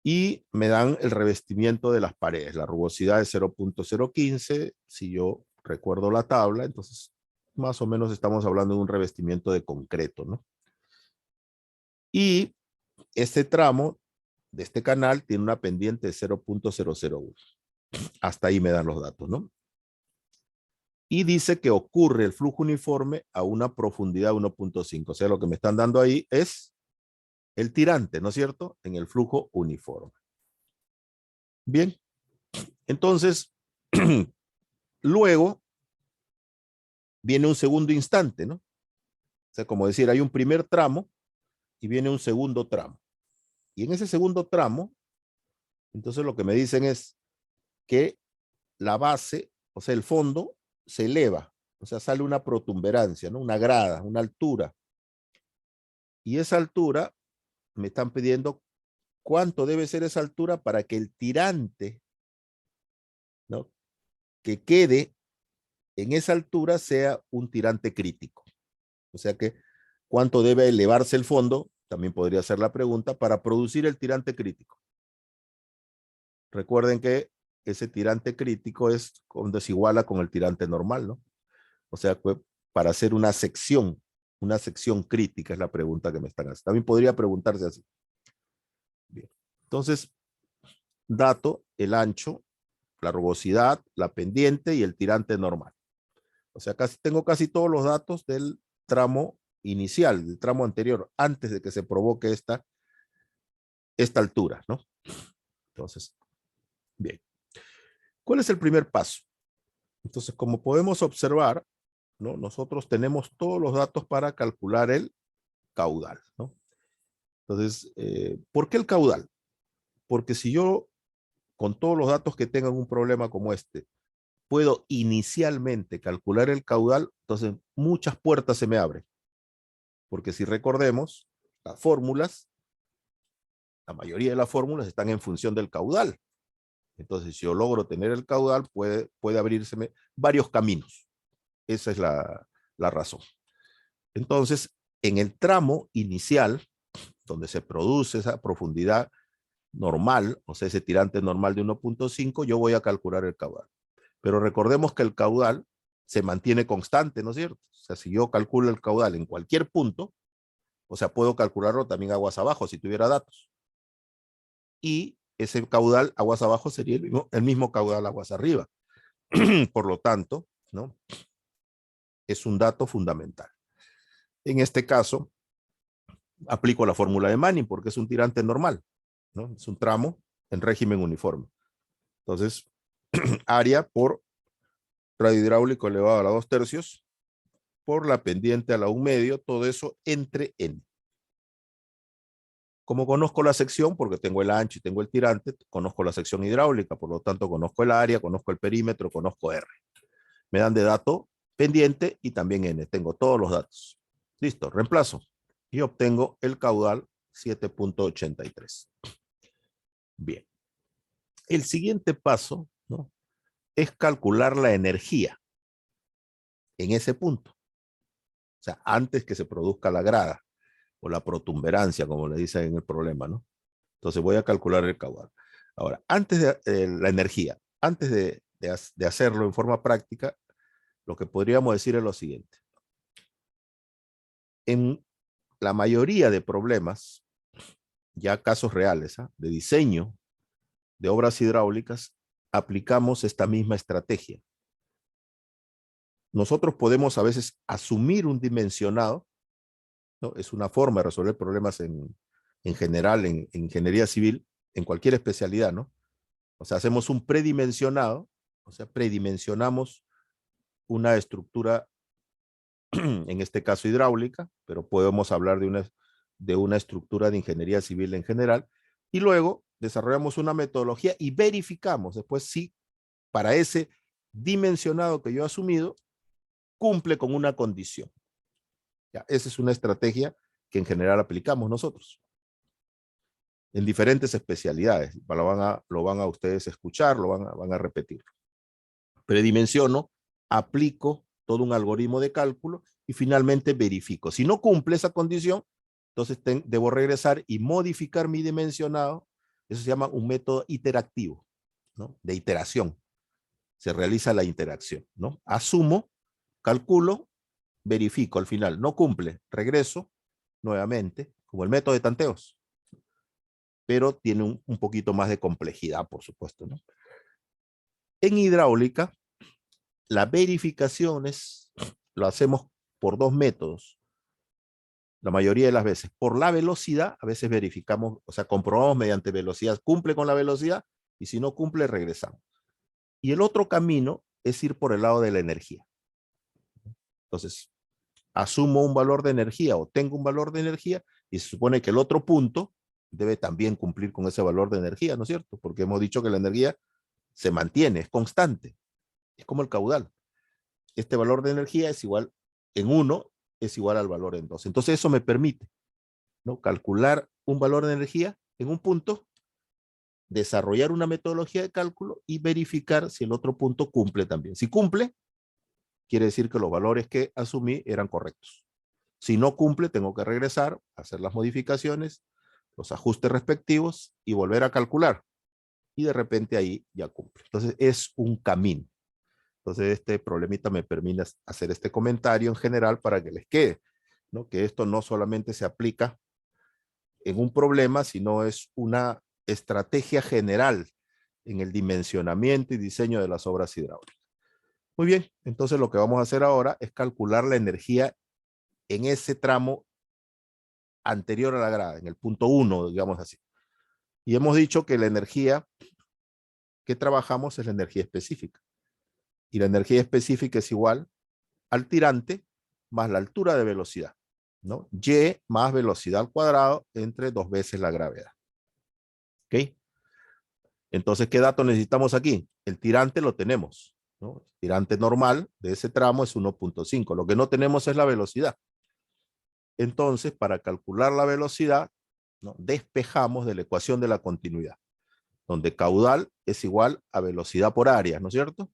Y me dan el revestimiento de las paredes. La rugosidad es 0.015. Si yo recuerdo la tabla, entonces más o menos estamos hablando de un revestimiento de concreto, ¿no? Y este tramo de este canal tiene una pendiente de 0.001. Hasta ahí me dan los datos, ¿no? Y dice que ocurre el flujo uniforme a una profundidad de 1.5. O sea, lo que me están dando ahí es el tirante, ¿no es cierto? En el flujo uniforme. Bien, entonces, luego viene un segundo instante, ¿no? O sea, como decir, hay un primer tramo y viene un segundo tramo. Y en ese segundo tramo, entonces lo que me dicen es que la base, o sea, el fondo, se eleva. O sea, sale una protuberancia, ¿no? Una grada, una altura. Y esa altura, me están pidiendo cuánto debe ser esa altura para que el tirante, ¿no? Que quede en esa altura sea un tirante crítico. O sea que cuánto debe elevarse el fondo, también podría ser la pregunta, para producir el tirante crítico. Recuerden que ese tirante crítico es cuando se iguala con el tirante normal, ¿no? O sea, para hacer una sección crítica es la pregunta que me están haciendo. También podría preguntarse así. Bien. Entonces, dato, el ancho, la rugosidad, la pendiente y el tirante normal. O sea, tengo casi todos los datos del tramo inicial, del tramo anterior, antes de que se provoque esta altura, ¿no? Entonces, bien. ¿Cuál es el primer paso? Entonces, como podemos observar, ¿no? Nosotros tenemos todos los datos para calcular el caudal, ¿no? Entonces, ¿por qué el caudal? Porque si yo, con todos los datos que tengan un problema como este, puedo inicialmente calcular el caudal, entonces muchas puertas se me abren. Porque si recordemos, las fórmulas, la mayoría de las fórmulas están en función del caudal. Entonces, si yo logro tener el caudal, puede abrírseme varios caminos. Esa es la razón. Entonces, en el tramo inicial, donde se produce esa profundidad normal, o sea, ese tirante normal de 1.5, yo voy a calcular el caudal. Pero recordemos que el caudal se mantiene constante, ¿no es cierto? O sea, si yo calculo el caudal en cualquier punto, o sea, puedo calcularlo también aguas abajo si tuviera datos. Y ese caudal aguas abajo sería el mismo caudal aguas arriba. Por lo tanto, ¿no? Es un dato fundamental. En este caso, aplico la fórmula de Manning porque es un tirante normal, ¿no? Es un tramo en régimen uniforme. Entonces, área por radio hidráulico elevado a la 2/3 por la pendiente a la 1/2, todo eso entre n. Como conozco la sección, porque tengo el ancho y tengo el tirante, conozco la sección hidráulica, por lo tanto conozco el área, conozco el perímetro, conozco R. Me dan de dato pendiente y también n. Tengo todos los datos. Listo, reemplazo. Y obtengo el caudal 7.83. Bien. El siguiente paso, ¿no? Es calcular la energía en ese punto. O sea, antes que se produzca la grada o la protuberancia, como le dicen en el problema, ¿no? Entonces voy a calcular el caudal. Ahora, antes de la energía, antes de hacerlo en forma práctica, lo que podríamos decir es lo siguiente. En la mayoría de problemas, ya casos reales, de diseño de obras hidráulicas, aplicamos esta misma estrategia. Nosotros podemos a veces asumir un dimensionado, ¿no? Es una forma de resolver problemas en general, en ingeniería civil, en cualquier especialidad, ¿no? O sea, hacemos un predimensionado, o sea, predimensionamos una estructura, en este caso hidráulica, pero podemos hablar de una estructura de ingeniería civil en general, y luego desarrollamos una metodología y verificamos después si para ese dimensionado que yo he asumido cumple con una condición. Ya, esa es una estrategia que en general aplicamos nosotros en diferentes especialidades. Lo van a ustedes escuchar, van a repetir. Predimensiono, aplico todo un algoritmo de cálculo y finalmente verifico. Si no cumple esa condición, entonces debo regresar y modificar mi dimensionado. Eso se llama un método iterativo, ¿no? De iteración. Se realiza la interacción, ¿no? Asumo, calculo, verifico al final. No cumple, regreso nuevamente, como el método de tanteos, pero tiene un poquito más de complejidad, por supuesto, ¿no? En hidráulica, las verificaciones lo hacemos por dos métodos, la mayoría de las veces. Por la velocidad, a veces verificamos, o sea, comprobamos mediante velocidad, cumple con la velocidad, y si no cumple, regresamos. Y el otro camino es ir por el lado de la energía. Entonces, asumo un valor de energía o tengo un valor de energía y se supone que el otro punto debe también cumplir con ese valor de energía, ¿no es cierto? Porque hemos dicho que la energía se mantiene, es constante, es como el caudal. Este valor de energía es igual en 1, es igual al valor en 2. Entonces eso me permite, ¿no? Calcular un valor de energía en un punto, desarrollar una metodología de cálculo y verificar si el otro punto cumple también. Si cumple, quiere decir que los valores que asumí eran correctos. Si no cumple, tengo que regresar, hacer las modificaciones, los ajustes respectivos y volver a calcular. Y de repente ahí ya cumple. Entonces es un camino. Entonces este problemita me permite hacer este comentario en general para que les quede, ¿no? Que esto no solamente se aplica en un problema, sino es una estrategia general en el dimensionamiento y diseño de las obras hidráulicas. Muy bien, entonces lo que vamos a hacer ahora es calcular la energía en ese tramo anterior a la grada, en el punto 1, digamos así. Y hemos dicho que la energía que trabajamos es la energía específica. Y la energía específica es igual al tirante más la altura de velocidad, ¿no? Y más velocidad al cuadrado entre 2 veces la gravedad. ¿Ok? Entonces, ¿qué dato necesitamos aquí? El tirante lo tenemos, ¿no? El tirante normal de ese tramo es 1.5. Lo que no tenemos es la velocidad. Entonces, para calcular la velocidad, ¿no? Despejamos de la ecuación de la continuidad, donde caudal es igual a velocidad por área, ¿no es cierto?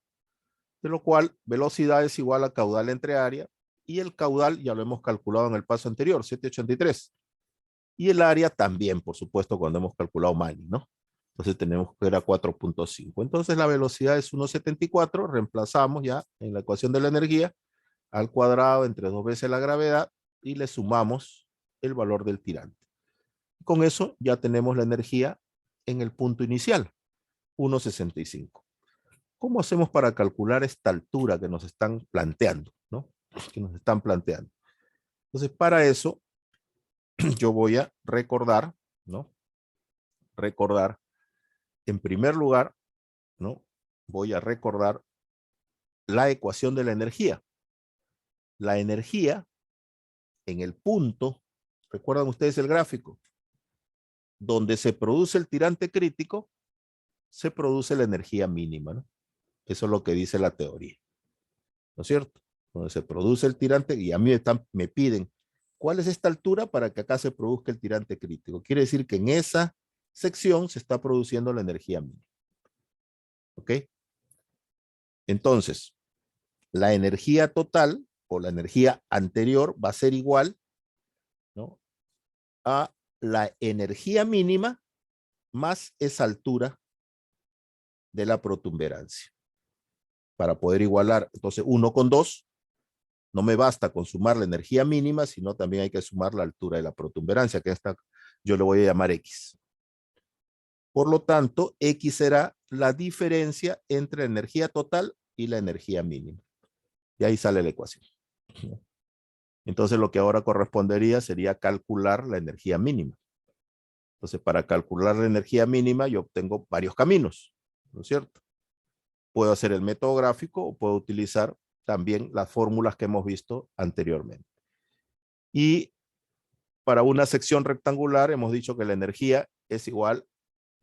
De lo cual velocidad es igual a caudal entre área, y el caudal ya lo hemos calculado en el paso anterior, 783. Y el área también, por supuesto, cuando hemos calculado Manning, ¿no? Entonces tenemos que era 4.5. Entonces la velocidad es 1.74, reemplazamos ya en la ecuación de la energía al cuadrado entre 2 veces la gravedad y le sumamos el valor del tirante. Con eso ya tenemos la energía en el punto inicial, 1.65. ¿Cómo hacemos para calcular esta altura que nos están planteando, ¿no? Que nos están planteando. Entonces, para eso, yo voy a recordar, ¿no? Recordar, en primer lugar, ¿no? Voy a recordar la ecuación de la energía. La energía en el punto, ¿recuerdan ustedes el gráfico? Donde se produce el tirante crítico, se produce la energía mínima, ¿no? Eso es lo que dice la teoría, ¿no es cierto? Donde se produce el tirante, y a mí me piden, ¿cuál es esta altura para que acá se produzca el tirante crítico? Quiere decir que en esa sección se está produciendo la energía mínima. ¿Ok? Entonces, la energía total o la energía anterior va a ser igual, ¿no? A la energía mínima más esa altura de la protuberancia. Para poder igualar, entonces 1 con 2, no me basta con sumar la energía mínima, sino también hay que sumar la altura de la protuberancia, que esta yo le voy a llamar X. Por lo tanto, X será la diferencia entre la energía total y la energía mínima. Y ahí sale la ecuación. Entonces lo que ahora correspondería sería calcular la energía mínima. Entonces para calcular la energía mínima yo obtengo varios caminos, ¿no es cierto? Puedo hacer el método gráfico o puedo utilizar también las fórmulas que hemos visto anteriormente. Y para una sección rectangular hemos dicho que la energía es igual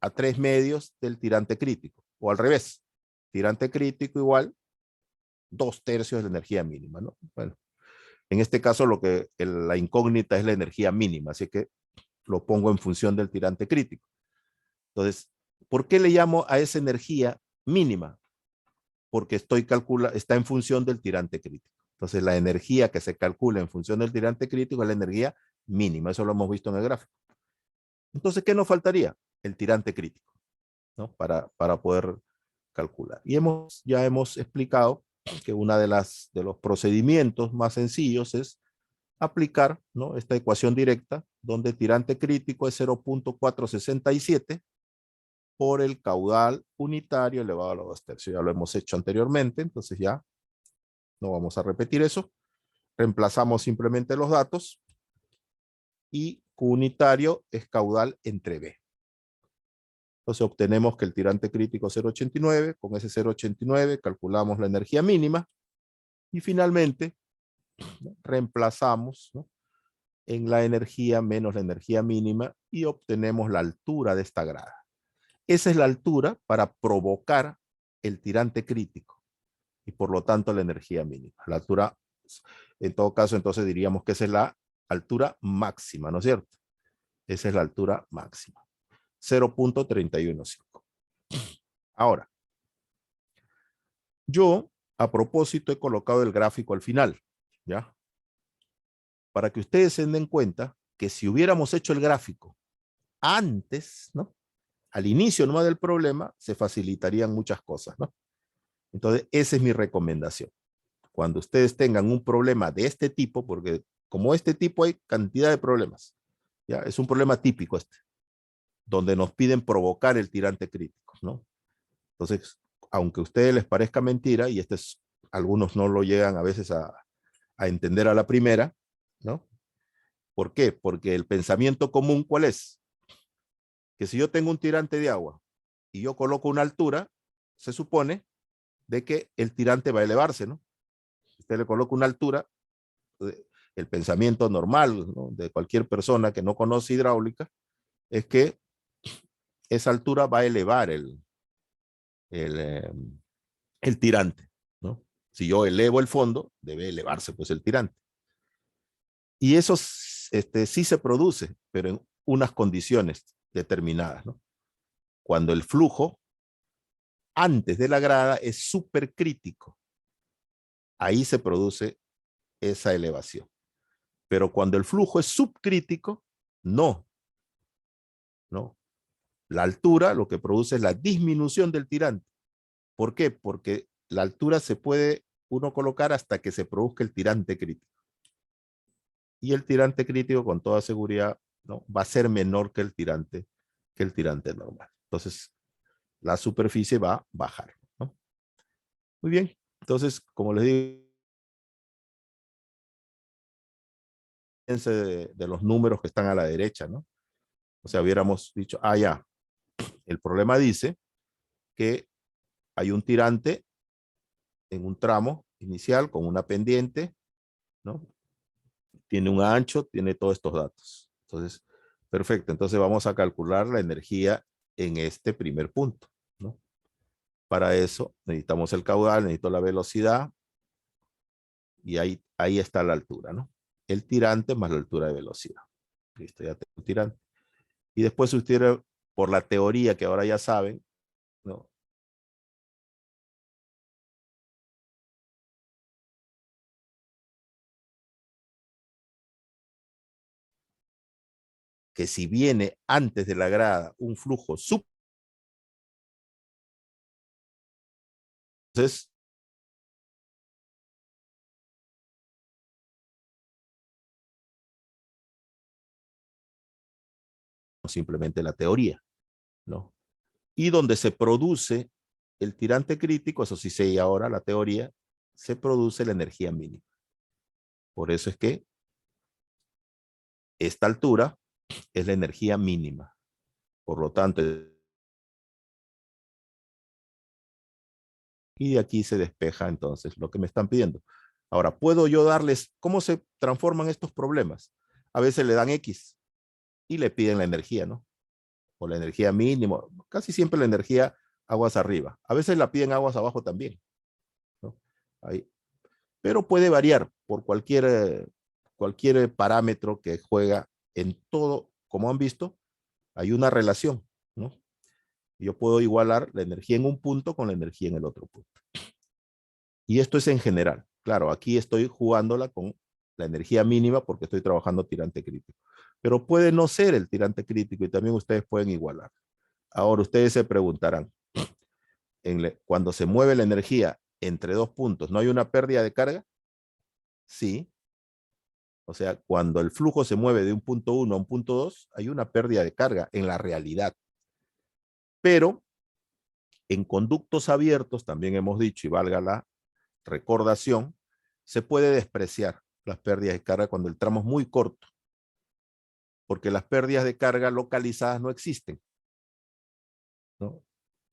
a 3 medios del tirante crítico, o al revés, tirante crítico igual 2/3 de la energía mínima, ¿no? Bueno, en este caso la incógnita es la energía mínima, así que lo pongo en función del tirante crítico. Entonces, ¿por qué le llamo a esa energía mínima? Porque está en función del tirante crítico. Entonces, la energía que se calcula en función del tirante crítico es la energía mínima. Eso lo hemos visto en el gráfico. Entonces, ¿qué nos faltaría? El tirante crítico, ¿no? Para poder calcular. Y ya hemos explicado que uno de los procedimientos más sencillos es aplicar, ¿no?, esta ecuación directa, donde tirante crítico es 0.467 por el caudal unitario elevado a la 2/3. Ya lo hemos hecho anteriormente, entonces ya no vamos a repetir eso. Reemplazamos simplemente los datos y Q unitario es caudal entre B. Entonces obtenemos que el tirante crítico es 0.89, con ese 0.89 calculamos la energía mínima y finalmente, ¿no?, reemplazamos, ¿no?, en la energía menos la energía mínima y obtenemos la altura de esta grada. Esa es la altura para provocar el tirante crítico y por lo tanto la energía mínima. La altura, en todo caso, entonces diríamos que esa es la altura máxima, ¿no es cierto? Esa es la altura máxima. 0.315. Ahora, yo a propósito he colocado el gráfico al final, ¿ya? Para que ustedes se den cuenta que si hubiéramos hecho el gráfico antes, ¿no?, al inicio nomás del problema, se facilitarían muchas cosas, ¿no? Entonces, esa es mi recomendación. Cuando ustedes tengan un problema de este tipo, porque como este tipo hay cantidad de problemas, ¿ya? Es un problema típico este, donde nos piden provocar el tirante crítico, ¿no? Entonces, aunque a ustedes les parezca mentira, y algunos no lo llegan a veces a entender a la primera, ¿no? ¿Por qué? Porque el pensamiento común, ¿cuál es? Que si yo tengo un tirante de agua y yo coloco una altura, se supone de que el tirante va a elevarse, ¿no? Usted le coloca una altura, el pensamiento normal, ¿no?, de cualquier persona que no conoce hidráulica es que esa altura va a elevar el, eh, el tirante, ¿no? Si yo elevo el fondo, debe elevarse pues el tirante. Y eso sí se produce, pero en unas condiciones determinadas, ¿no? Cuando el flujo antes de la grada es súper crítico, ahí se produce esa elevación. Pero cuando el flujo es subcrítico, no. La altura lo que produce es la disminución del tirante. ¿Por qué? Porque la altura se puede uno colocar hasta que se produzca el tirante crítico. Y el tirante crítico, con toda seguridad, ¿no?, va a ser menor que el tirante normal. Entonces, la superficie va a bajar, ¿no? Muy bien. Entonces, como les digo, de los números que están a la derecha, ¿no? O sea, hubiéramos dicho, ya, el problema dice que hay un tirante en un tramo inicial con una pendiente, ¿no? Tiene un ancho, tiene todos estos datos. Entonces, perfecto. Entonces vamos a calcular la energía en este primer punto, ¿no? Para eso necesitamos el caudal, necesito la velocidad y ahí está la altura, ¿no? El tirante más la altura de velocidad. Listo, ya tengo el tirante. Y después ustedes, por la teoría que ahora ya saben, ¿no?, que si viene antes de la grada un flujo Entonces, simplemente la teoría, ¿no? Y donde se produce el tirante crítico, eso sí sé ahora la teoría, se produce la energía mínima. Por eso es que esta altura es la energía mínima. Por lo tanto, y de aquí se despeja entonces lo que me están pidiendo. Ahora, ¿puedo yo darles cómo se transforman estos problemas? A veces le dan X y le piden la energía, ¿no? O la energía mínima, casi siempre la energía aguas arriba. A veces la piden aguas abajo también, ¿no? Ahí. Pero puede variar por cualquier parámetro que juega en todo. Como han visto, hay una relación, ¿no? Yo puedo igualar la energía en un punto con la energía en el otro punto. Y esto es en general. Claro, aquí estoy jugándola con la energía mínima porque estoy trabajando tirante crítico. Pero puede no ser el tirante crítico y también ustedes pueden igualar. Ahora ustedes se preguntarán, cuando se mueve la energía entre dos puntos, ¿no hay una pérdida de carga? Sí. O sea, cuando el flujo se mueve de un punto 1 a un punto 2, hay una pérdida de carga en la realidad. Pero en conductos abiertos, también hemos dicho, y valga la recordación, se puede despreciar las pérdidas de carga cuando el tramo es muy corto, porque las pérdidas de carga localizadas no existen, ¿no?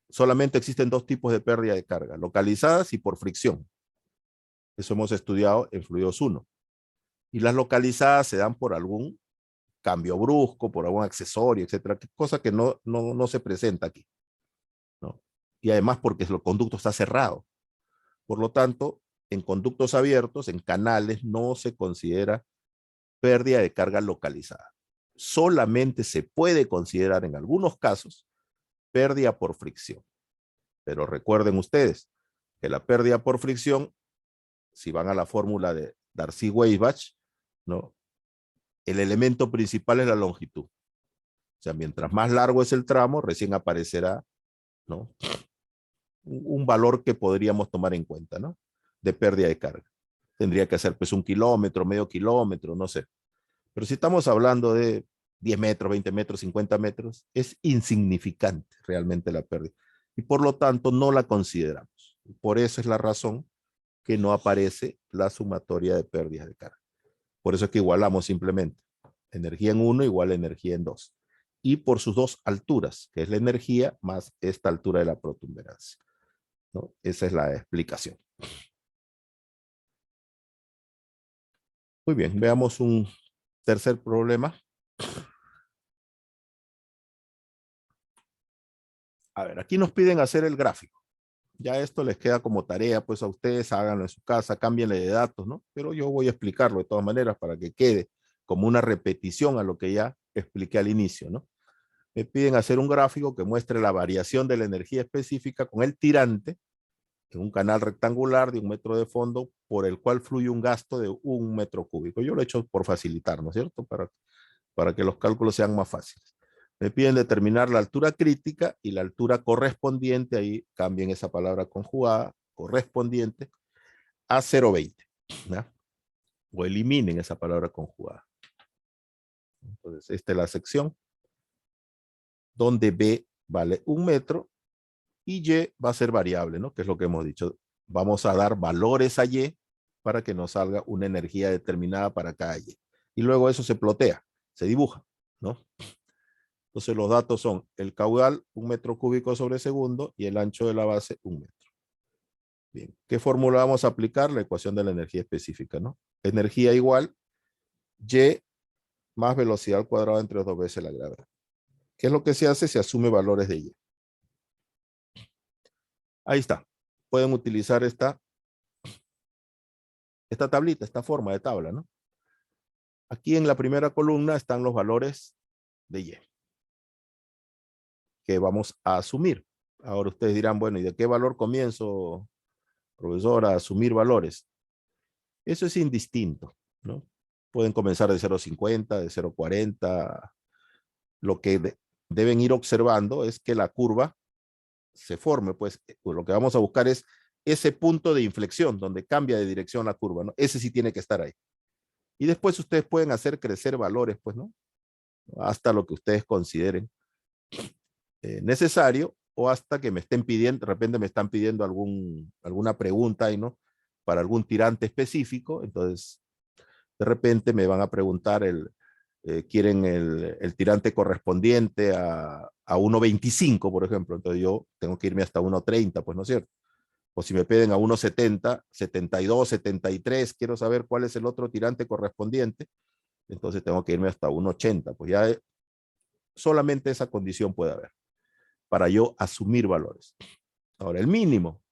Solamente existen dos tipos de pérdida de carga, localizadas y por fricción. Eso hemos estudiado en fluidos 1. Y las localizadas se dan por algún cambio brusco, por algún accesorio, etcétera, cosa que no se presenta aquí, ¿no? Y además porque el conducto está cerrado. Por lo tanto, en conductos abiertos, en canales, no se considera pérdida de carga localizada. Solamente se puede considerar en algunos casos pérdida por fricción. Pero recuerden ustedes que la pérdida por fricción, si van a la fórmula de Darcy-Weisbach, ¿no? El elemento principal es la longitud. O sea, mientras más largo es el tramo, recién aparecerá, ¿no?, un valor que podríamos tomar en cuenta, ¿no?, de pérdida de carga. Tendría que ser pues 1 kilómetro, medio kilómetro, no sé. Pero si estamos hablando de 10 metros, 20 metros, 50 metros, es insignificante realmente la pérdida. Y por lo tanto no la consideramos. Por eso es la razón que no aparece la sumatoria de pérdidas de carga. Por eso es que igualamos simplemente energía en 1 igual a energía en 2. Y por sus dos alturas, que es la energía más esta altura de la protuberancia, ¿no? Esa es la explicación. Muy bien, veamos un tercer problema. A ver, aquí nos piden hacer el gráfico. Ya esto les queda como tarea, pues a ustedes háganlo en su casa, cámbienle de datos, ¿no? Pero yo voy a explicarlo de todas maneras para que quede como una repetición a lo que ya expliqué al inicio, ¿no? Me piden hacer un gráfico que muestre la variación de la energía específica con el tirante en un canal rectangular de 1 metro de fondo por el cual fluye un gasto de 1 metro cúbico. Yo lo he hecho por facilitar, ¿no es cierto? Para que los cálculos sean más fáciles. Me piden determinar la altura crítica y la altura correspondiente, ahí cambien esa palabra conjugada, correspondiente a 0,20, ¿no? O eliminen esa palabra conjugada. Entonces, esta es la sección donde B vale 1 metro y Y va a ser variable, ¿no? Que es lo que hemos dicho. Vamos a dar valores a Y para que nos salga una energía determinada para cada Y. Y luego eso se plotea, se dibuja, ¿no? Entonces los datos son el caudal, 1 metro cúbico sobre segundo, y el ancho de la base, 1 metro. Bien, ¿qué fórmula vamos a aplicar? La ecuación de la energía específica, ¿no? Energía igual Y más velocidad al cuadrado entre 2 veces la gravedad. ¿Qué es lo que se hace? Se asume valores de Y. Ahí está. Pueden utilizar esta tablita, esta forma de tabla, ¿no? Aquí en la primera columna están los valores de Y que vamos a asumir. Ahora ustedes dirán, bueno, ¿y de qué valor comienzo, profesor, a asumir valores? Eso es indistinto, ¿no? Pueden comenzar de 0,50, de 0,40. Lo que deben ir observando es que la curva se forme, pues lo que vamos a buscar es ese punto de inflexión donde cambia de dirección la curva, ¿no? Ese sí tiene que estar ahí. Y después ustedes pueden hacer crecer valores, pues, ¿no? Hasta lo que ustedes consideren necesario o hasta que me estén pidiendo, de repente me están pidiendo alguna pregunta ahí, ¿no? Para algún tirante específico, entonces de repente me van a preguntar quieren el tirante correspondiente a 1.25, por ejemplo, entonces yo tengo que irme hasta 1.30, pues, ¿no es cierto? O si me piden a 1.70, 72, 73, quiero saber cuál es el otro tirante correspondiente, entonces tengo que irme hasta 1.80, pues ya solamente esa condición puede haber para yo asumir valores. Ahora, el mínimo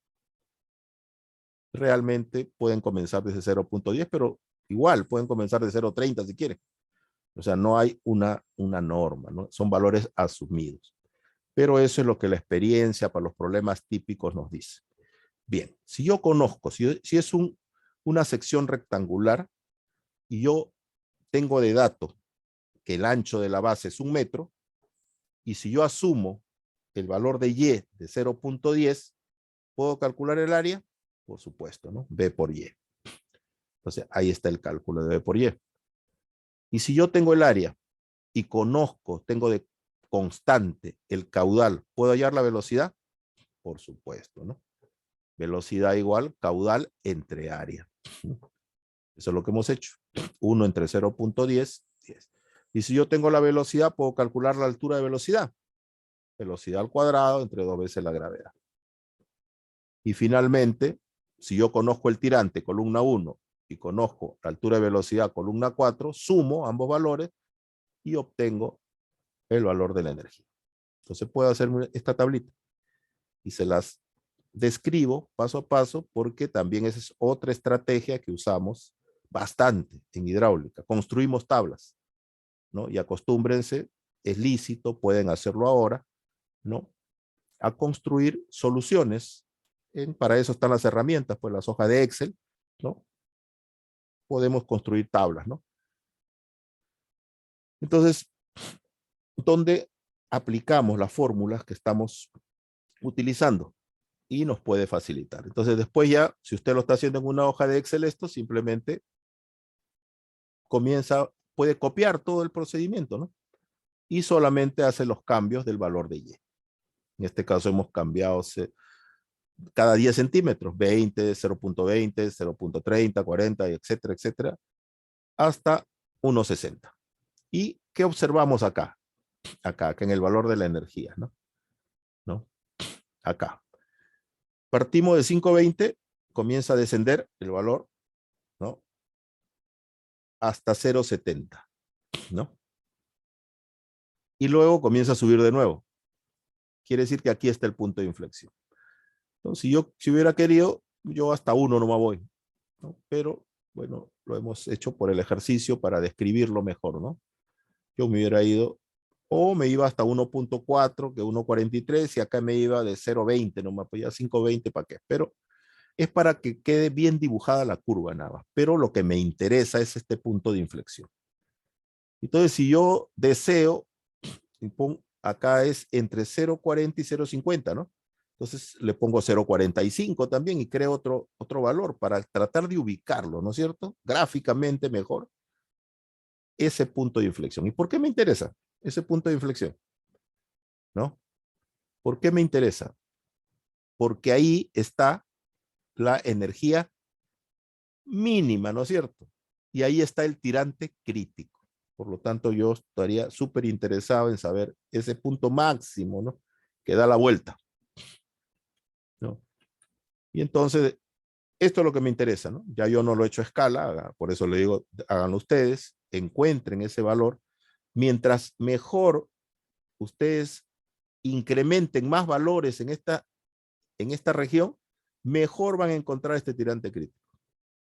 realmente pueden comenzar desde 0.10, pero igual pueden comenzar de 0.30 si quieren. O sea, no hay una norma, ¿no? Son valores asumidos. Pero eso es lo que la experiencia para los problemas típicos nos dice. Bien, si yo conozco, si es una sección rectangular y yo tengo de dato que el ancho de la base es 1 metro, y si yo asumo el valor de y de 0.10, ¿puedo calcular el área? Por supuesto, ¿no? B por y. Entonces, ahí está el cálculo de B por y. Y si yo tengo el área y conozco, tengo de constante el caudal, ¿puedo hallar la velocidad? Por supuesto, ¿no? Velocidad igual caudal entre área. Eso es lo que hemos hecho. 1 entre 0.10, 10. Y si yo tengo la velocidad, puedo calcular la altura de velocidad. Velocidad al cuadrado entre 2 veces la gravedad. Y finalmente, si yo conozco el tirante, columna 1, y conozco la altura de velocidad, columna 4, sumo ambos valores y obtengo el valor de la energía. Entonces puedo hacer esta tablita y se las describo paso a paso porque también esa es otra estrategia que usamos bastante en hidráulica. Construimos tablas, ¿no? Y acostúmbrense, es lícito, pueden hacerlo ahora, ¿no? A construir soluciones. Para eso están las herramientas, pues las hojas de Excel, ¿no? Podemos construir tablas, ¿no? Entonces, ¿dónde aplicamos las fórmulas que estamos utilizando? Y nos puede facilitar. Entonces, después ya, si usted lo está haciendo en una hoja de Excel, esto simplemente puede copiar todo el procedimiento, ¿no? Y solamente hace los cambios del valor de Y. En este caso hemos cambiado cada 10 centímetros, 20, 0.20, 0.30, 40, etcétera, etcétera, hasta 1.60. ¿Y qué observamos acá? Acá en el valor de la energía, ¿no? ¿No? Acá. Partimos de 5.20, comienza a descender el valor, ¿no? Hasta 0.70, ¿no? Y luego comienza a subir de nuevo. Quiere decir que aquí está el punto de inflexión. Entonces, si hubiera querido, yo hasta 1 no me voy, ¿no? Pero, bueno, lo hemos hecho por el ejercicio para describirlo mejor, ¿no? Yo me hubiera ido, o me iba hasta 1.4, que 1.43, y acá me iba de 0.20, no me apoyaba 5.20, ¿para qué? Pero es para que quede bien dibujada la curva nada más. Pero lo que me interesa es este punto de inflexión. Entonces, si yo deseo, acá es entre 0.40 y 0.50, ¿no? Entonces le pongo 0.45 también y creo otro valor para tratar de ubicarlo, ¿no es cierto? Gráficamente mejor ese punto de inflexión. ¿Y por qué me interesa ese punto de inflexión? ¿No? ¿Por qué me interesa? Porque ahí está la energía mínima, ¿no es cierto? Y ahí está el tirante crítico. Por lo tanto, yo estaría súper interesado en saber ese punto máximo, ¿no? Que da la vuelta, ¿no? Y entonces, esto es lo que me interesa, ¿no? Ya yo no lo he hecho a escala, por eso le digo, háganlo ustedes, encuentren ese valor. Mientras mejor ustedes incrementen más valores en esta región, mejor van a encontrar este tirante crítico,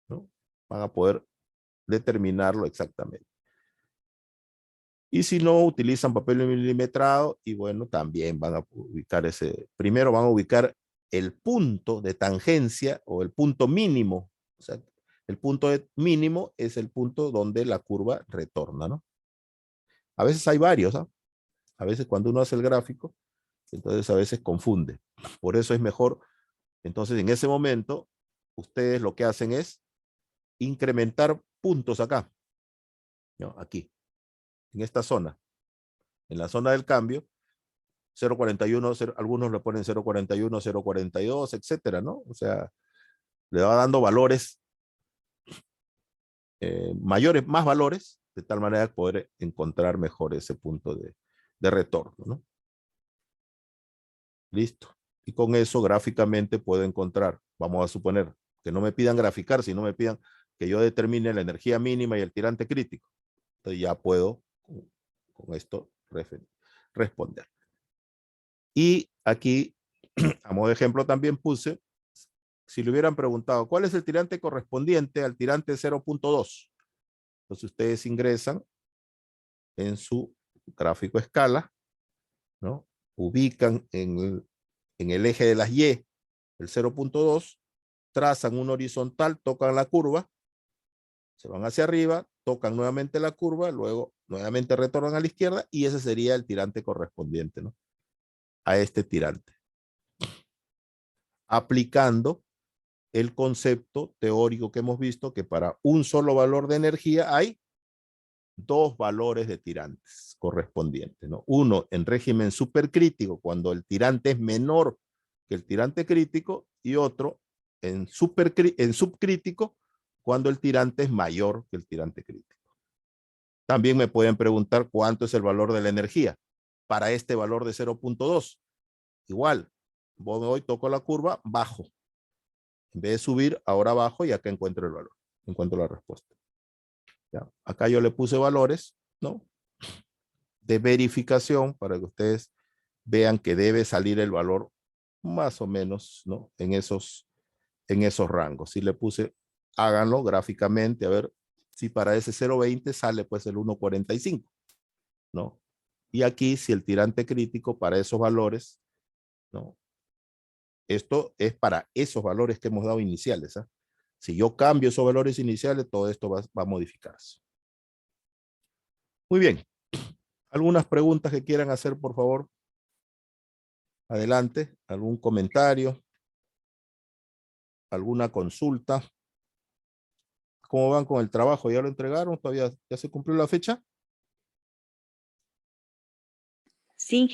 ¿no? Van a poder determinarlo exactamente. Y si no, utilizan papel milimetrado y bueno, también van a ubicar primero van a ubicar el punto de tangencia o el punto mínimo. O sea, el punto mínimo es el punto donde la curva retorna, ¿no? A veces hay varios, ¿no? A veces cuando uno hace el gráfico, entonces a veces confunde. Por eso es mejor Entonces, en ese momento, ustedes lo que hacen es incrementar puntos acá, ¿no? Aquí, en esta zona. En la zona del cambio, 0.41, algunos le ponen 0.41, 0.42, etcétera, ¿no? O sea, le va dando valores mayores, más valores, de tal manera de poder encontrar mejor ese punto de retorno, ¿no? Listo. Y con eso gráficamente puedo encontrar, vamos a suponer, que no me pidan graficar, sino me pidan que yo determine la energía mínima y el tirante crítico. Entonces ya puedo con esto responder. Y aquí, a modo de ejemplo, también puse, si le hubieran preguntado, ¿cuál es el tirante correspondiente al tirante 0.2? Entonces ustedes ingresan en su gráfico escala, ¿no? Ubican en el eje de las Y el 0.2, trazan un horizontal, tocan la curva, se van hacia arriba, tocan nuevamente la curva, luego nuevamente retornan a la izquierda y ese sería el tirante correspondiente, ¿no? A este tirante. Aplicando el concepto teórico que hemos visto que para un solo valor de energía hay dos valores de tirantes correspondientes, ¿no? Uno en régimen supercrítico, cuando el tirante es menor que el tirante crítico, y otro en subcrítico, cuando el tirante es mayor que el tirante crítico. También me pueden preguntar cuánto es el valor de la energía para este valor de 0.2. Igual, voy, toco la curva, bajo. En vez de subir, ahora bajo y acá encuentro el valor, encuentro la respuesta. ¿Ya? Acá yo le puse valores, ¿no? De verificación para que ustedes vean que debe salir el valor más o menos, ¿no? En esos rangos. Si le puse, háganlo gráficamente, a ver si para ese 0.20 sale pues el 1.45, ¿no? Y aquí si el tirante crítico para esos valores, ¿no? Esto es para esos valores que hemos dado iniciales, ¿eh? Si yo cambio esos valores iniciales, todo esto va a modificarse. Muy bien. ¿Algunas preguntas que quieran hacer, por favor? Adelante. ¿Algún comentario? ¿Alguna consulta? ¿Cómo van con el trabajo? ¿Ya lo entregaron? ¿Todavía ya se cumplió la fecha?
Sí,